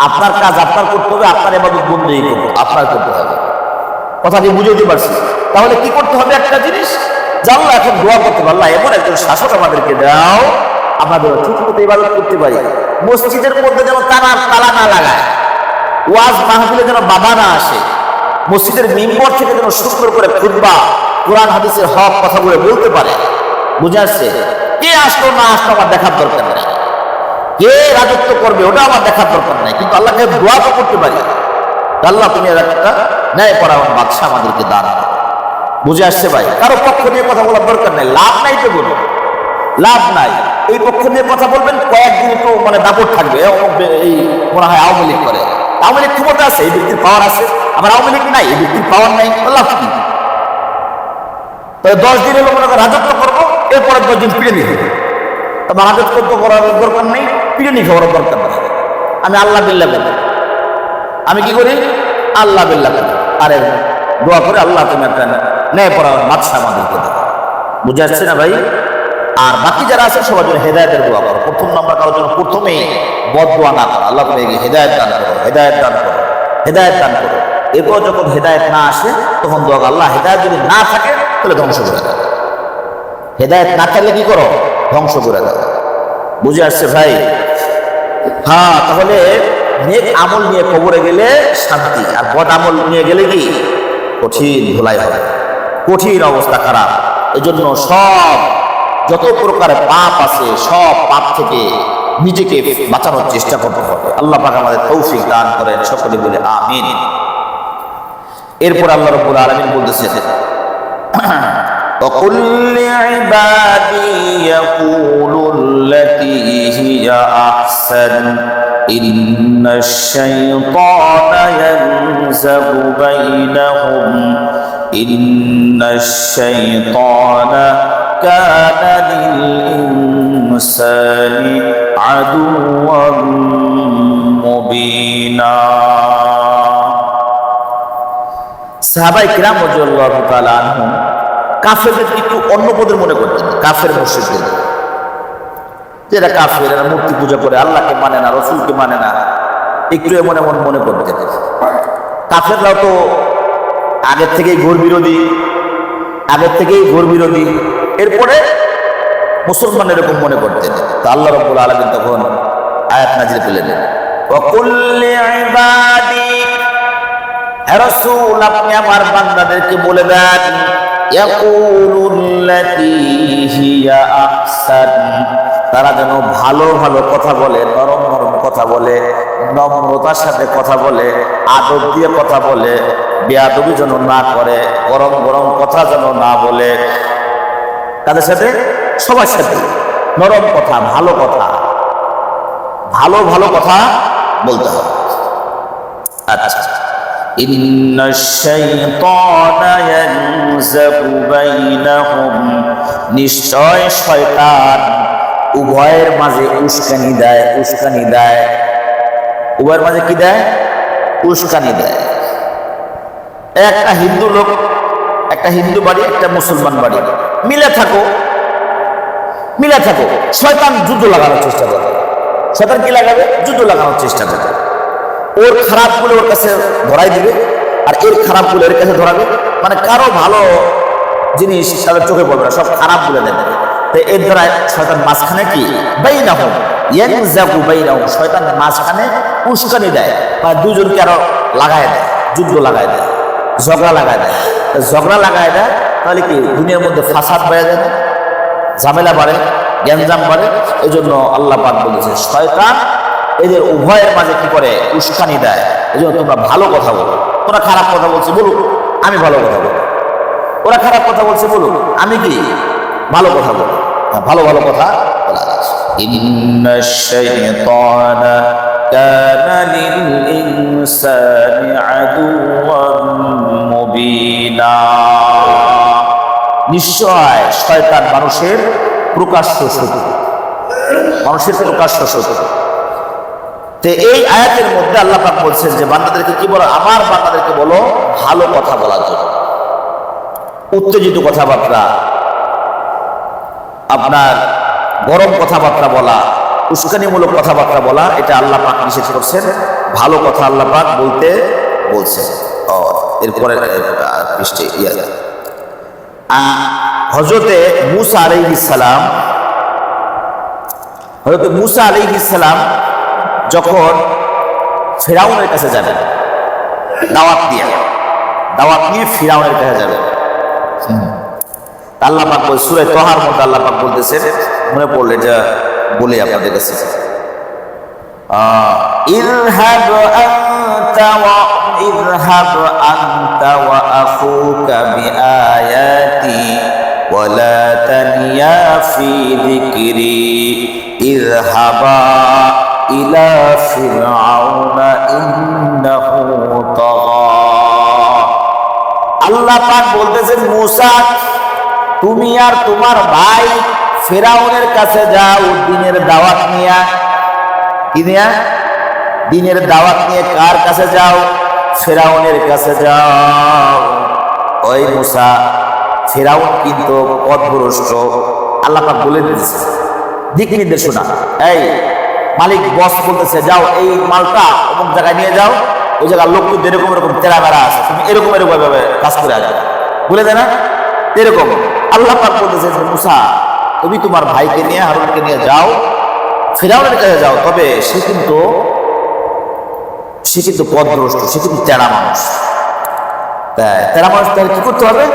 আপনার কাজ আপনার করতে হবে, আপনার এবাদত বন্দেগী করবো আপনার করতে হবে। কথাটি বুঝাইতে পারছি? তাহলে কি করতে হবে? একটা জিনিস জানলো, এখন দোয়া করতে পারলাম, এমন একজন শাসক আমাদেরকে দাও, আমাদের ঠিক মতো ইবাদত করতে পারি। মসজিদের মধ্যে যেন তালা না লাগায়, ওয়াজ মাহফিলে যেন বাধা না আসে, মসজিদের মিম্বর থেকে যেন সুন্দর করে খুতবা, কোরআন হাদিসের হক কথাগুলো বলতে পারে। বুঝে আসছে? কে আসলো না আসলো আমার দেখার দরকার নেই, কে রাজত্ব করবে ওটা আমার দেখার দরকার নাই, কিন্তু আল্লাহকে দোয়া তো করতে পারি, আল্লাহ তুমি একটা ন্যায় পরায়ণ বাদশা আমাদেরকে দান করো। বুঝে আসছে ভাই? কারো পক্ষ নিয়ে কথা বলার দরকার নাই, লাভ নাই তো বলুন, লাভ নাই। এই পক্ষ নিয়ে কথা বলবেন, কয়েকদিন একটু মানে দাপট থাকবে, এই মনে হয় আওয়ামী লীগ করে, আওয়ামী লীগ ক্ষমতা আছে, এই ব্যক্তির পাওয়ার আছে, আবার আওয়ামী লীগ নাই, এই ব্যক্তির পাওয়ার নাই, লাভ কি? তবে 10 দিন হলো মনে করে রাজত্ব করবো, এরপরে 10 দিন পিড়ে নিয়ে দেবো, তবে রাজত্ব করার দরকার নেই, পিড়ে নিয়ে খাওয়ার দরকার নেই। আমি আল্লাহ বিল্লাহ করি, আমি কি করি? আল্লাহ বিল্লাহ করি, আরে দোয়া করে আল্লাহ তুমি একটা ন্যায় পরায়ণ বাদশা আমাদেরকে দাও। বুঝে আসছে না ভাই? আর বাকি যারা আছে সবার জন্য হেদায়েতের দোয়া করো। প্রথম নাম্বার কারোর জন্য প্রথমেই বদদোয়া না করো, আল্লাহ তুমি হেদায়েত দান করো, হেদায়েত দান করো, হেদায়েত দান করো। এরপর যখন হেদায়েত না আসে তখন দোয়া করো, আল্লাহ হেদায়েত যদি না থাকে তাহলে ধ্বংস করে দাও, হেদায়েত না থাকলে কি করো? ধ্বংস করে দাও। বুঝে আসছে ভাই? হ্যাঁ, তাহলে নেক আমল নিয়ে কবরে গেলে শান্তি, আর বদ আমল নিয়ে গেলে কি কঠিন ধোলাই হবে, কঠিন অবস্থা খারাপ। এজন্য সব যত প্রকারের পাপ আছে সব পাপ থেকে নিজেকে বাঁচানোর চেষ্টা করতে হবে। আল্লাহ পাক আমাদের তৌফিক দান করেন, সকলে বলে আমিন। এরপর আল্লাহ রাব্বুল আলামিন বলতেছেন, وَقُلْ لِعِبَادِي يَقُولُوا الَّتِي هِيَ أَحْسَنُ إِنَّ الشَّيْطَانَ يَنزَغُ بَيْنَهُمْ إِنَّ الشَّيْطَانَ كَانَ لِلْإِنسَانِ عَدُوًّا مُبِينًا। সাহাবায়ে কিরাম রাদিয়াল্লাহু তাআলা আনহুম কাফেরদের একটু অন্য পদের মনে করতেন, কাফের মুশরিকদের, যেটা কাফের, এরা মূর্তি পূজা করে, আল্লাহকে মানে না, রসুলকে মানে না, একটু এমন এমন মনে করতেন। কাফেররাও তো আগের থেকেই ঘোর বিরোধী, এরপরে মুসলমান এরকম মনে করতেন। তো আল্লাহ রাব্বুল আলামিন তখন আয়াত নাযিল করলেন, ওয়াকুল লিইবাদি, হে রাসূল আপনি আমার বান্দাদেরকে বলে দেন, ইয়াকুলুল্লাতী হিয়া আহসান, তারা যেন ভালো ভালো কথা বলে, নরম নরম কথা বলে, নম্রতার সাথে কথা বলে, আদব দিয়ে কথা বলে, বেয়াদবি যেন না করে, গরম গরম কথা যেন না বলে। তাদের সাথে, সবার সাথে নরম কথা, ভালো কথা, ভালো ভালো কথা বলতে হবে। আচ্ছা, ইন্নাশ শাইতানা ইয়ানযাগু বাইনাহুম, নিশ্চয় শয়তান উভয়ের মাঝে উস্কানি দেয়, উস্কানি দেয়। উভয়ের মাঝে কি দেয়? উস্কানি দেয়। একটা হিন্দু লোক, একটা হিন্দু বাড়ি, একটা মুসলমান বাড়ি, মিলে থাকো, মিলে থাকো, শয়তান যুদ্ধ লাগানোর চেষ্টা করে। শয়তান কি লাগাবে? যুদ্ধ লাগানোর চেষ্টা করে। ওর খারাপগুলো ওর কাছে ধরাই দিবে, আর এর খারাপগুলো এর কাছে ধরাবে। মানে কারো ভালো জিনিস তাদের চোখে পড়বে না, সব খারাপ বলে দেবে। তো এর দ্বারা শয়তান মাঝখানে কি বাইনাহুম ইয়ানযাগু বাইনাহুম, শয়তান মাঝখানে উস্কানি দেয়, মানে দুজনকে আরো লাগায় দেয়, যুদ্ধ লাগায় দেয়, ঝগড়া লাগায় দেয়। ঝগড়া লাগায় দেয় তাহলে কি দুনিয়ার মধ্যে ফাসাদ বেড়ে যায়, ঝামেলা বাড়ে, গ্যাঞ্জাম বাড়ে। এই জন্য আল্লাহ পাক বলেছে শয়তান এদের উভয়ের মাঝে কি করে? উস্কানি দেয়। এই জন্য তোমরা ভালো কথা বলো। ওরা খারাপ কথা বলছে, বলুক আমি ভালো কথা বলবো। ওরা খারাপ কথা বলছে, বলুক আমি কি ভালো কথা বলবো। ভালো ভালো কথা বলা। ইন্নাশ শাইতানা কানা লিল ইনসানি আদুওয়াম মুবিনা, নিশ্চয় শয়তান মানুষের প্রকাশ্য শত্রু, মানুষের প্রকাশ্য শত্রু। তো এই আয়াতের মধ্যে আল্লাহ পাক বলছেন যে বান্দাদেরকে কি বলো? আমার বান্দাদেরকে বলো ভালো কথা বলার জন্য। উত্তেজিত কথাবার্তা, আপনার গরম কথাবার্তা বলা, উস্কানিমূলক কথাবার্তা বলা, এটা আল্লাহ পাক নিষেধ করছেন। ভালো কথা আল্লাহ পাক বলতে বলছেন। এরপরে পৃষ্ঠে হযরতে মূসা আলাইহিস সালাম, হযরতে মূসা আলাইহিস সালাম যখন ফিরআউনের কাছে যাবেন, দাওয়াত নিয়ে ফিরআউনের কাছে যাবেন, আল্লাহ পাক সূরা তাহার মধ্যে আল্লাহ পাক বলতেছেন, মনে পড়লে এটা বলি আপনাদের কাছে, ইযহাব আনতা ওয়া আখুকা বিআয়াতি ওয়া লা তানিয়া ফি যিকরি ইযহাবা ইলা ফিরআউনা ইন্নাহু তাগা। আল্লাহ পাক বলতেছেন মূসা তুমি আর তোমার ভাই ফিরআউনের কাছে যাও দ্বীনের দাওয়াত নিয়ে। কি নিয়ে? দ্বীনের দাওয়াত নিয়ে। কার কাছে যাও? ফিরআউনের কাছে যাও। ওই মূসা, ফিরআউন কিন্তু পথভ্রষ্ট। আল্লাহ পাক বলে দিয়েছে দিক নির্দেশনা, এই মালিক বস বলতেছে যাও এই মালটা অমুক জায়গায় নিয়ে যাও, ওই জায়গার লোক কিন্তু এরকম এরকম তেরা বেড়া আছে, তুমি এরকম এরকম ভাবে কাজ করে আসবে, বলে দেয় না এরকম। আল্লাহ পাক বলতেছে মূসা তুমি তোমার ভাইকে নিয়ে, হারুনকে নিয়ে যাও, ফিরআউনের কাছে যাও। তবে সে কিন্তু পথভ্রষ্ট, সে কিন্তু তেরা মানুষ। তাই তেরা মানুষ তাহলে কি করতে হবে?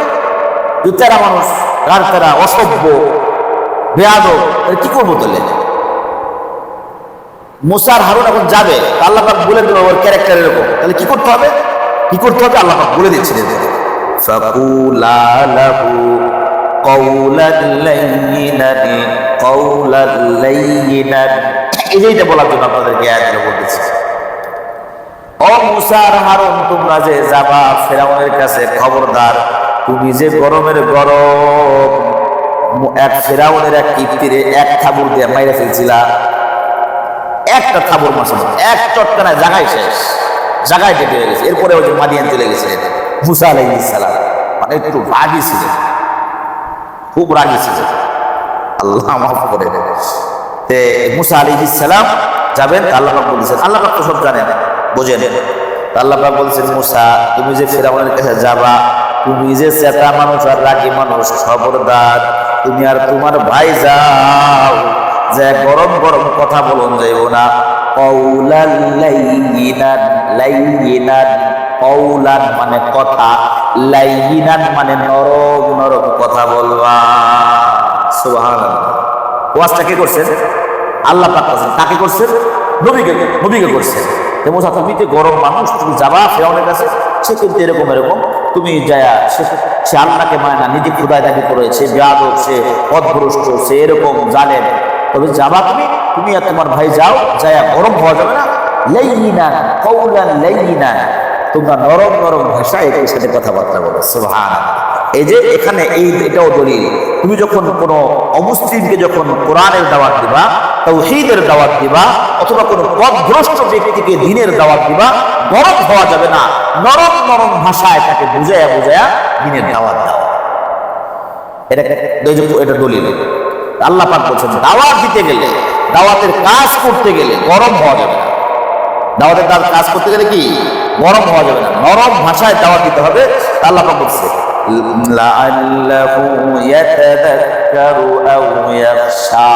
তেরা মানুষ, রার তেরা, অসভ্য, বেয়াদব, কি করবো তাহলে? মূসা আর হারুন এখন যাবে, আল্লাহ পাক বলে দিল ওর ক্যারেক্টার এরকম, তাহলে কি করতে হবে? কি করতে হবে আল্লাহ পাক বলে দিচ্ছিলেন, ফাকুলা লাহু কাওলান লাইয়িনান, কাওলান লাইয়িনান। এইটা বলার জন্য আপনাদেরকে আয়াতটা বলতেছি। ও মূসা আর হারুন তোমরা যে যাবা ফিরআউনের কাছে, খবরদার তুমি যে গরমের গরম এক ফিরআউনের এক কিপ্তিরে এক থাবুর দিয়ে মাইরা ফেলছিলা, একটা থাবুর মাসে এক চটকানায় জায়গায় শেষ, জায়গায় ডেটে হয়ে গেছে। এরপরে ওই যে মাদিয়ান চলে গেছিলেন মূসা আলাইহিস সালাম, মানে একটু রাগী ছিলেন, খুব রাগী ছিলেন, আল্লাহ মাফ করে দেন। তে মূসা আলাইহিস সালাম যাবেন, আল্লাহ পাক বলেছেন, আল্লাহ পাক তো সব জানেন বোঝেন, আল্লাহ পাক বলছেন মূসা তুমি যে ফিরআউনের কাছে যাবা, তুমি যে চেতা মানুষ আর রাগী মানুষ, খবরদার তুমি আর তোমার ভাই যাও, যে গরম গরম কথা বলুন যাইব না। কওলান লাইয়িনান, লাইয়িনান কওলান মানে কথা, লাইয়িনান মানে নরম নরম কথা বলবা। সুবহানাল্লাহ। ওয়াজটা কে করছেন? আল্লাহ পাক করছেন। কাকে করছেন? নবীকে, নবীকে করছেন। যেমন তুমি যে গরম মানুষ, তুমি যাবা ফেরাউনের কাছে, সে কিন্তু এরকম এরকম, তুমি যায়া সে আল্লাহকে মানে না, নিজে খুদায় দাবি করেছে, বেয়াদব, সে পথভ্রষ্ট, সে এরকম জানেন। তবে যাবা তুমি, তুমি আর তোমার ভাই যাও, যায়া গরম হওয়া যাবে না। লাইয়িনান কওলান লাইয়িনান, তোমরা নরম নরম ভাষায় এর সাথে কথাবার্তা বলো। সুবহানাল্লাহ। এই যে এখানে এটাও দলিল, তুমি যখন কোনো অমুসলিমকে যখন কোরআনের দাওয়াত দিবা, তাওহীদের দাওয়াত দিবা, অথবা কোনো পথভ্রষ্ট ব্যক্তিকে দ্বীনের দাওয়াত দিবা, গরম হওয়া যাবে না, নরম নরম ভাষায় তাকে বুঝাইয়া বুঝাইয়া দ্বীনের দাওয়াত দাও। এটা দলিল। আল্লাহ পাক বলছেন দাওয়াত দিতে গেলে, দাওয়াতের কাজ করতে গেলে গরম হওয়া যাবে না। দাওয়াতের কাজ করতে গেলে কি গরম হওয়া যাবে না, নরম ভাষায় দাওয়াত দিতে হবে। আল্লাহ পাক বলছে লাআল্লাহু ইয়াতাযাক্কারু আও ইয়াখশা,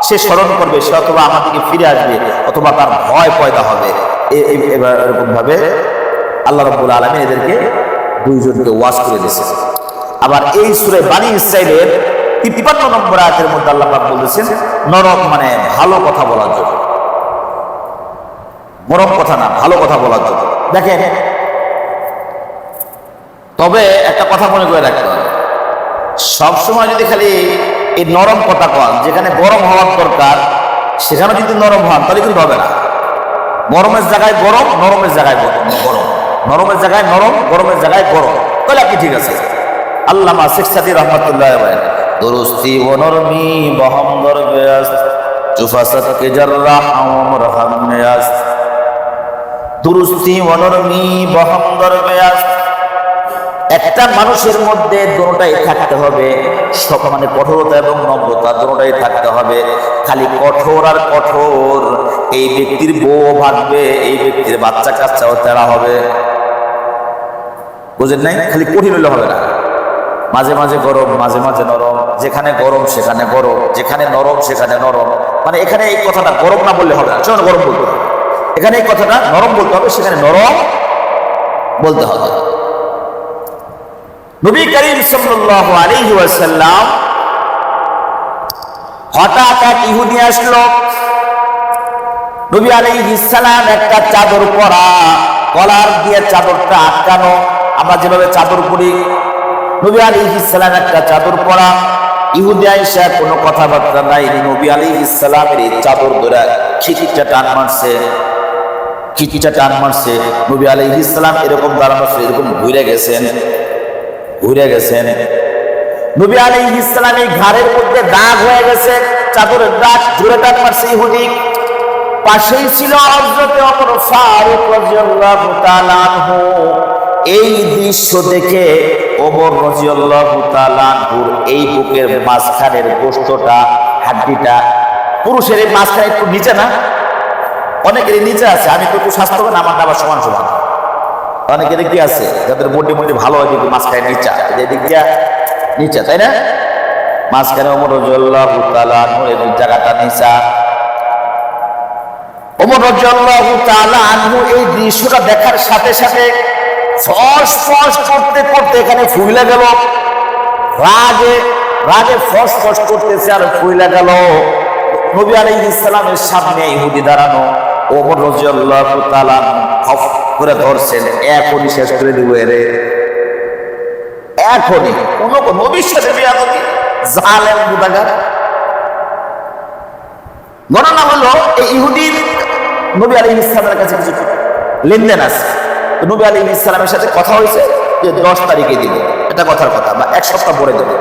সে স্মরণ করবে, সে অথবা আমার দিকে ফিরে আসবে, অথবা তার ভয় পয়দা হবে। এরকম ভাবে আল্লাহ রাব্বুল আলামিন এদেরকে দুইজনকে ওয়াজ করে দিয়েছেন। আবার এই সূরা বানী ইসরাঈলের 53 নম্বর আয়াতের মধ্যে আল্লাহ পাক বলেছেন নরম মানে ভালো কথা বলার জন্য, গরম কথা না, ভালো কথা বলার জন্য। দেখেন, তবে একটা কথা মনে করে রাখতে হবে, সবসময় যদি খালি এই নরম কথা কন, যেখানে গরম হওয়ার দরকার সেখানে যদি নরম হন, তাহলে কিন্তু হবে না। গরমের জায়গায় গরম, নরমের জায়গায় গরম, নরমের জায়গায় নরম, গরমের জায়গায় গরম, তাহলে আপনি ঠিক আছে। আল্লামা শেখ সাদী রহমাতুল্লাহ বলেন, দুরুস্তি ও নরমি বহম দরবেয়াস জুফাসাত কে জাররাহ আমর হামনিয়াস, দুরুস্তি ও নরমি বহম দরবেয়াস, একটা মানুষের মধ্যে দুটোটাই থাকতে হবে, মানে কঠোরতা এবং নম্রতা দুটোটাই থাকতে হবে। খালি কঠোর আর কঠোর, এই ব্যক্তির বউ ভাগবে, এই ব্যক্তির বাচ্চা কাচ্চাও তেরা হবে, বুঝেন নাই? খালি কঠিন হলে হবে না, মাঝে মাঝে গরম, মাঝে মাঝে নরম, যেখানে গরম সেখানে গরম, যেখানে নরম সেখানে নরম। মানে এখানে এই কথাটা গরম না বললে হবে না, সেখানে গরম বলতে হবে। এখানে এই কথাটা নরম বলতে হবে, সেখানে নরম বলতে হবে। নবী করিম সাল্লাল্লাহু আলাইহি ওয়াসাল্লাম হঠাৎ এক ইহুদি আসলো, নবী আলাইহিস সালাম একটা চাদর পরা, কলার দিয়ে চাদরটা আটকানো, আমরা যেভাবে চাদর পরি, নবী আলাইহিস সালাম একটা চাদর পরা। ইহুদি আয়েশা কোনো কথাবার্তা নাই, নবী আলাইহিস সালামের এই চাদর ধরে খিচিটা টান মারছে, খিচিটা টান মারছে। নবী আলাইহিস সালাম এরকম দাঁড়ানো, এরকম ঘুরে গেছেন, ঘুরে গেছেন। নবী আলাইহিস সালাম এই ঘাড়ের মধ্যে দাগ হয়ে গেছে, চাদরের দাগ, জোরে টান মারছে ইহুদি। পাশেই ছিল হযরত ওমর ফারুক রাদিয়াল্লাহু তাআলা আনহু। এই দৃশ্য দেখে ওমর রাদিয়াল্লাহু তাআলা আনহুর এই বুকের মাঝখানের গোশতটা, হাড্ডিটা, পুরুষের এই মাঝখানে একটু নিচে না, অনেকের নিচে আছে, আমি তো একটু স্বাস্থ্যবান, আমার আবার সমান সমান। অনেকের কি আছে যাদের মোটি মোটি ভালো হয়, কিন্তু মাঝখানে নিচা, এদিক দিয়া নিচা, তাই না? মাঝখানে ওমর রাদিয়াল্লাহু তাআলা আনহু এই জায়গাটা নিচা। ওমর রাদিয়াল্লাহু তাআলা আনহু এই দৃশ্যটা দেখার সাথে সাথে ফস ফস করতে করতে এখানে ফুইলা গেল, রাগে রাগে ফস ফস করতেছে আর ফুইলা গেল। নবী আলাইহিস সালামের সামনে ইহুদি দাঁড়ানো, ওমর রাদিয়াল্লাহু তাআলা হফ করে ধরছেন, এখনই শেষ করে দিব এরে, এখনই। কোন নবীর সাথে বেয়াদবি, জালেম গুনাহগার। ঘটনা হলো এই ইহুদির নবী আলাইহিস সালামের কাছে কিছু লেনদেন আছে, নবী আলাইহিস সালামের সাথে কথা হয়েছে যে 10 তারিখে দিবে, এটা কথার কথা, বা 1 সপ্তাহ পরে দেবে।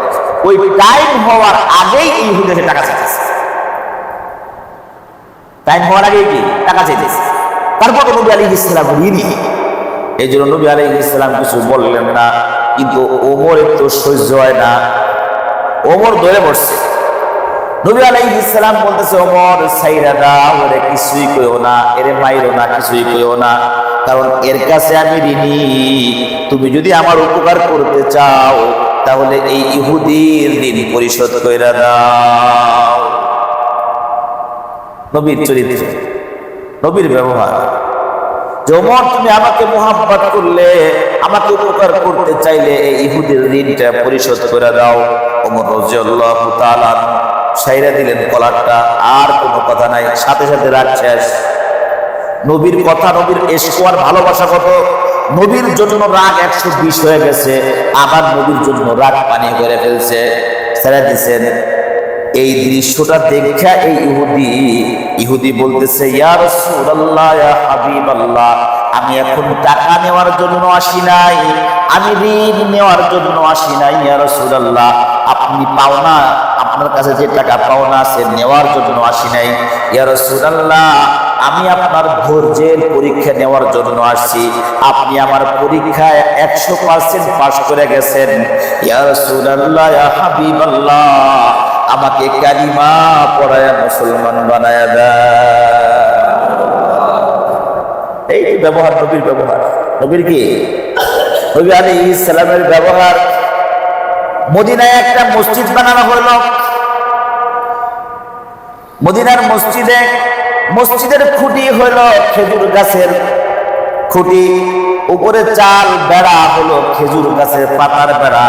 ওই টাইম হওয়ার আগেই ইহুদির টাকা চাইতেছে, টাইম হওয়ার আগেই কি টাকা চাইতেছে। তারপর নবী আলাইহিস সালাম ঋণী, এই জন্য নবী আলাইহিস সালাম কিছু বললেন না। কিন্তু ওমরের তো সহ্য হয় না, ওমর ধরে বসছে। নবী আলাইহিস সালাম বলতেছে, ওমর সাইরা দাও, ওরে কিছুই কইও না, এরে মাইরো না, কিছুই কইও না, কারণ এর কাছে আমি ঋণী। তুমি যদি আমার উপকার করতে চাও, তাহলে এই ইহুদির ঋণ পরিশোধ কইরা দাও। নবীর চরিত্র, নবীর ব্যবহার। ওমর, তুমি আমাকে মোহাব্বত করলে, আমাকে উপকার করতে চাইলে এই ইহুদির ঋণটা পরিশোধ করে দাও। ওমর রাদিয়াল্লাহু তাআলা সাইরা দিলেন কলারটা, আর কোনো কথা নাই, সাথে সাথে রাগ শেষ। নবীর কথা, নবীর এশক আর ভালোবাসা কত, নবীর জন্য রাগ 120 হয়ে গেছে, আবার নবীর জন্য রাগ পানি করে ফেলছে, ছেড়ে দিছেন। এই দৃশ্যটা দেখা এই ইহুদি বলতেছে, ইয়া রাসূলুল্লাহ, ইয়া হাবিবাল্লাহ, আমি এখন টাকা নেওয়ার জন্য আসি নাই, আমি ঋণ নেওয়ার জন্য আসি নাই। ইয়া রাসূলুল্লাহ, আপনি পাওনা, আপনার কাছে যে টাকা পাওনা আছে নেওয়ার জন্য আসি নাই। ইয়া রাসূলুল্লাহ, আমি আপনার ধৈর্যের পরীক্ষা নেওয়ার জন্য আসছি, আপনি আমার পরীক্ষায় 100% পাস করে গেছেন। ইয়া রাসূলুল্লাহ, ইয়া হাবিবাল্লাহ, আমাকে কালিমা পড়ায়া মুসলমান বানায়া দেয়। এই ব্যবহার নবীর ব্যবহার। নবীর কি? নবী আলাইহিস সালামের ব্যবহার। মদিনায় একটা মসজিদ বানানো হলো। মদিনার মসজিদের খুঁটি হলো খেজুর গাছের খুঁটি, উপরে চাল বেড়া হলো খেজুর গাছের পাতার বেড়া।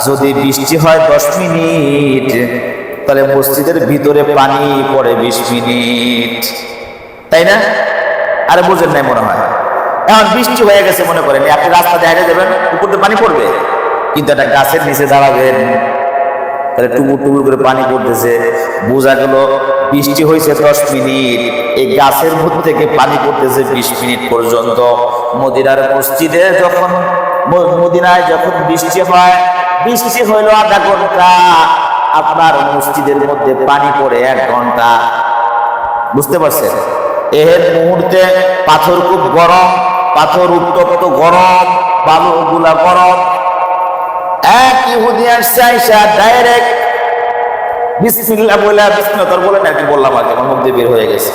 যদি বৃষ্টি হয় 10 মিনিট, তাহলে মসজিদের ভিতরে পানি পড়ে 20 মিনিট, তাই না? আরে বোঝেন নাই মনে হয়। এখন বৃষ্টি হয়ে গেছে মনে করেন, আপনি রাস্তা দিয়ে যাবেন, উপর দিয়ে পানি পড়বে, কিন্তু একটা গাছের নিচে দাঁড়াবেন, তাহলে টুকুর টুকুর করে পানি পড়তেছে, বোঝা গেল বৃষ্টি হয়েছে 10 মিনিট, এই গাছের মধ্যে থেকে পানি পড়তেছে 20 মিনিট পর্যন্ত। মদিনায় যখন বৃষ্টি হয়, বৃষ্টি হইল আধা ঘন্টা, আপনার মসজিদের মধ্যে পানি পড়ে 1 ঘন্টা। বুঝতে পারছেন? এর মুহূর্তে পাথর খুব গরম, পাথর উত্তপ্ত গরম, বালুগুলা গরম। এক ইহুদি আসছে, আইসা ডাইরেক্ট বিসমিল্লাহ বলে, বিসমিল্লাহ তোর বলে নাকি বললাম আগে, আমার মুখ দিয়ে বের হয়ে গেছে।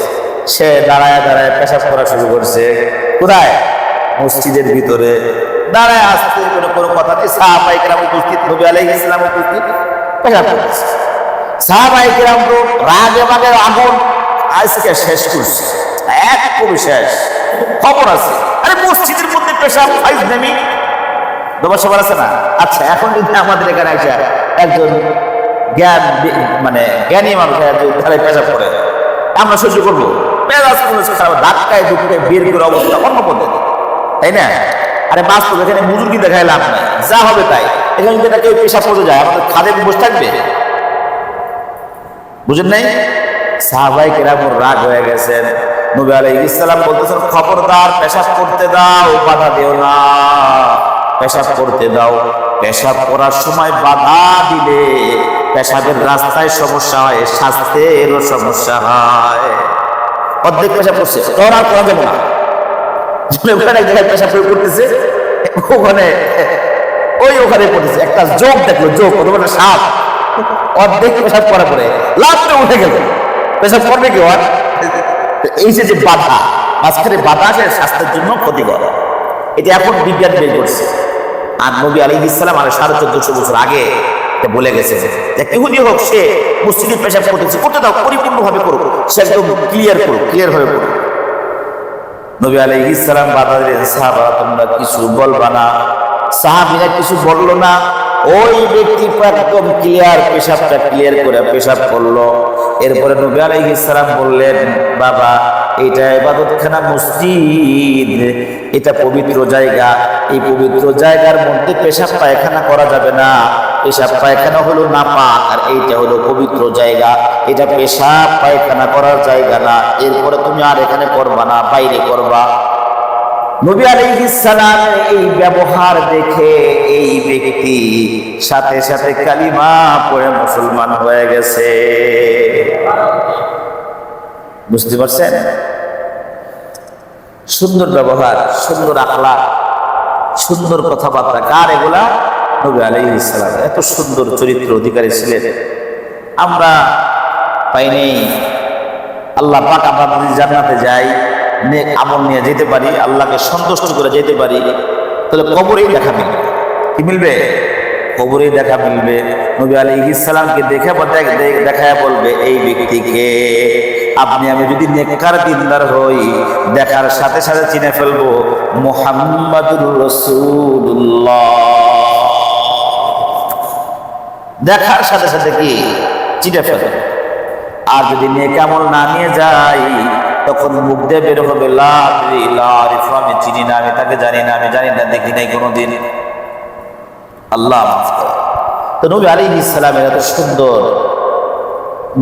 সে দাঁড়ায় দাঁড়ায় পেশাব করা শুরু করছে। কোথায়? মসজিদের ভিতরে দাঁড়ায়, আসতে কোনো কথা নেই। সাহাবায়ে কেরাম উপস্থিত, নবী আলাইহিস সালাম উপস্থিত, পেশাব করছে। সাহাবায়ে কেরাম তো রাগে মাগে আগুন আজকে শেষ করছে, এক কবি শেষ। খবর আছে, আরে মসজিদের মধ্যে পেশাব, ফাইজলামি দোবা সবার আছে না? আচ্ছা, এখন যদি আমাদের এখানে আসে একজন জ্ঞানী মানুষ ধারে পেশাব করে, আমরা সহ্য করবো? ধাক্কায় দুঃখে বের করে অবস্থা অন্য পদ্ধতি, তাই না? আরে বাস্তব এখানে বুজুর্গি দেখায় লাভ নাই, যা হবে তাই। এখানে যদি কেউ পেশাব করতে যায়, আমাদের খাদে বসে থাকবে? বুঝেন নাই? সাহাবায়ে কেরাম রাগ হয়ে গেছেন। নবী আলাইহিস সালাম বলতেছেন, খবরদার, পেশাব করতে দাও, বাধা দিও না, পেশাব করতে দাও। পেশাব করার সময় বাধা দিলে পেশাবের রাস্তায় সমস্যা হয়, স্বাস্থ্যেরও সমস্যা হয়। অর্ধেক পেশাব করছে, তোর আর করা যাবে না। ওখানে এক জায়গায় পেশাব করতেছে, ওখানে পড়েছে, একটা যোগ দেখলো, যোগ ওখানে সাপ, অর্ধেক পেশাব করা পরে লাফে উঠে গেল। পেশাব করবে কি? এই যে বাধা, মাঝখানে বাধা আছে, স্বাস্থ্যের জন্য ক্ষতিকর। এটা এখন বিজ্ঞান বের করছে। আর নবী আলাইহিস সালাম 1450 বছর আগে এটা বলে গেছে যে ইহুদি হোক, সে মসজিদে পেশাব করতেছে, করতে দাও, পরিপূর্ণভাবে করুক, সে একদম ক্লিয়ার ভাবে করুক। নবী আলাইহিস সালাম বাধা দিলেন, সাহাবা তোমরা কিছু বলবা না। সাহাবীরা কিছু বললো না। ওই ব্যক্তি একদম ক্লিয়ার, পেশাবটা ক্লিয়ার করে পেশাব করলো। এরপরে নবী আলাইহিস সালাম বললেন, বাবা, এটা ইবাদতখানা, মসজিদ, এটা পবিত্র জায়গা, এই পবিত্র জায়গার মধ্যে পেশাব পায়খানা করা যাবে না। পেশাব পায়খানা হলো নাপাক, আর এইটা হলো পবিত্র জায়গা, এটা পেশাব পায়খানা করার জায়গা না। এরপরে তুমি আর এখানে করবা না, বাইরে করবা। নবী আলাইহিস সালাম এই ব্যবহার দেখে এই ব্যক্তি সাথে সাথে কালিমা পড়ে মুসলমান হয়ে গেছে। বুঝতে পারছেন? সুন্দর ব্যবহার, সুন্দর আখলাক, সুন্দর কথাবার্তা, কার এগুলা? নবী আলাইহিস সালাম এত সুন্দর চরিত্র অধিকারী ছিলেন। আমরা পাইনি। আল্লাহ পাক আমরা যদি জান্নাতে যাই, নেক আমল নিয়ে যেতে পারি, আল্লাহকে সন্তুষ্ট করে যেতে পারি, তাহলে কবরেই দেখা মিলবে। কি মিলবে? কবরে দেখা মিলবে। নবী আলাইহিস সালামকে দেখায় বলবে, এই ব্যক্তিকে আপনি আমি যদি নেককার দিনদার হই, দেখার সাথে সাথে চিনে ফেলবো মুহাম্মাদুর রাসূলুল্লাহ। দেখার সাথে সাথে কি চিনে ফেলবে। আর যদি নেক আমল না নিয়ে যাই, তখন মুখ দিয়ে বের হবে লা আরিফু, আমি চিনি না, আমি তাকে জানি না, আমি জানি না, দেখি নাই কোনোদিন। আল্লাহ মাফ করে। তো নবী আলাইহিস সালামের এত সুন্দর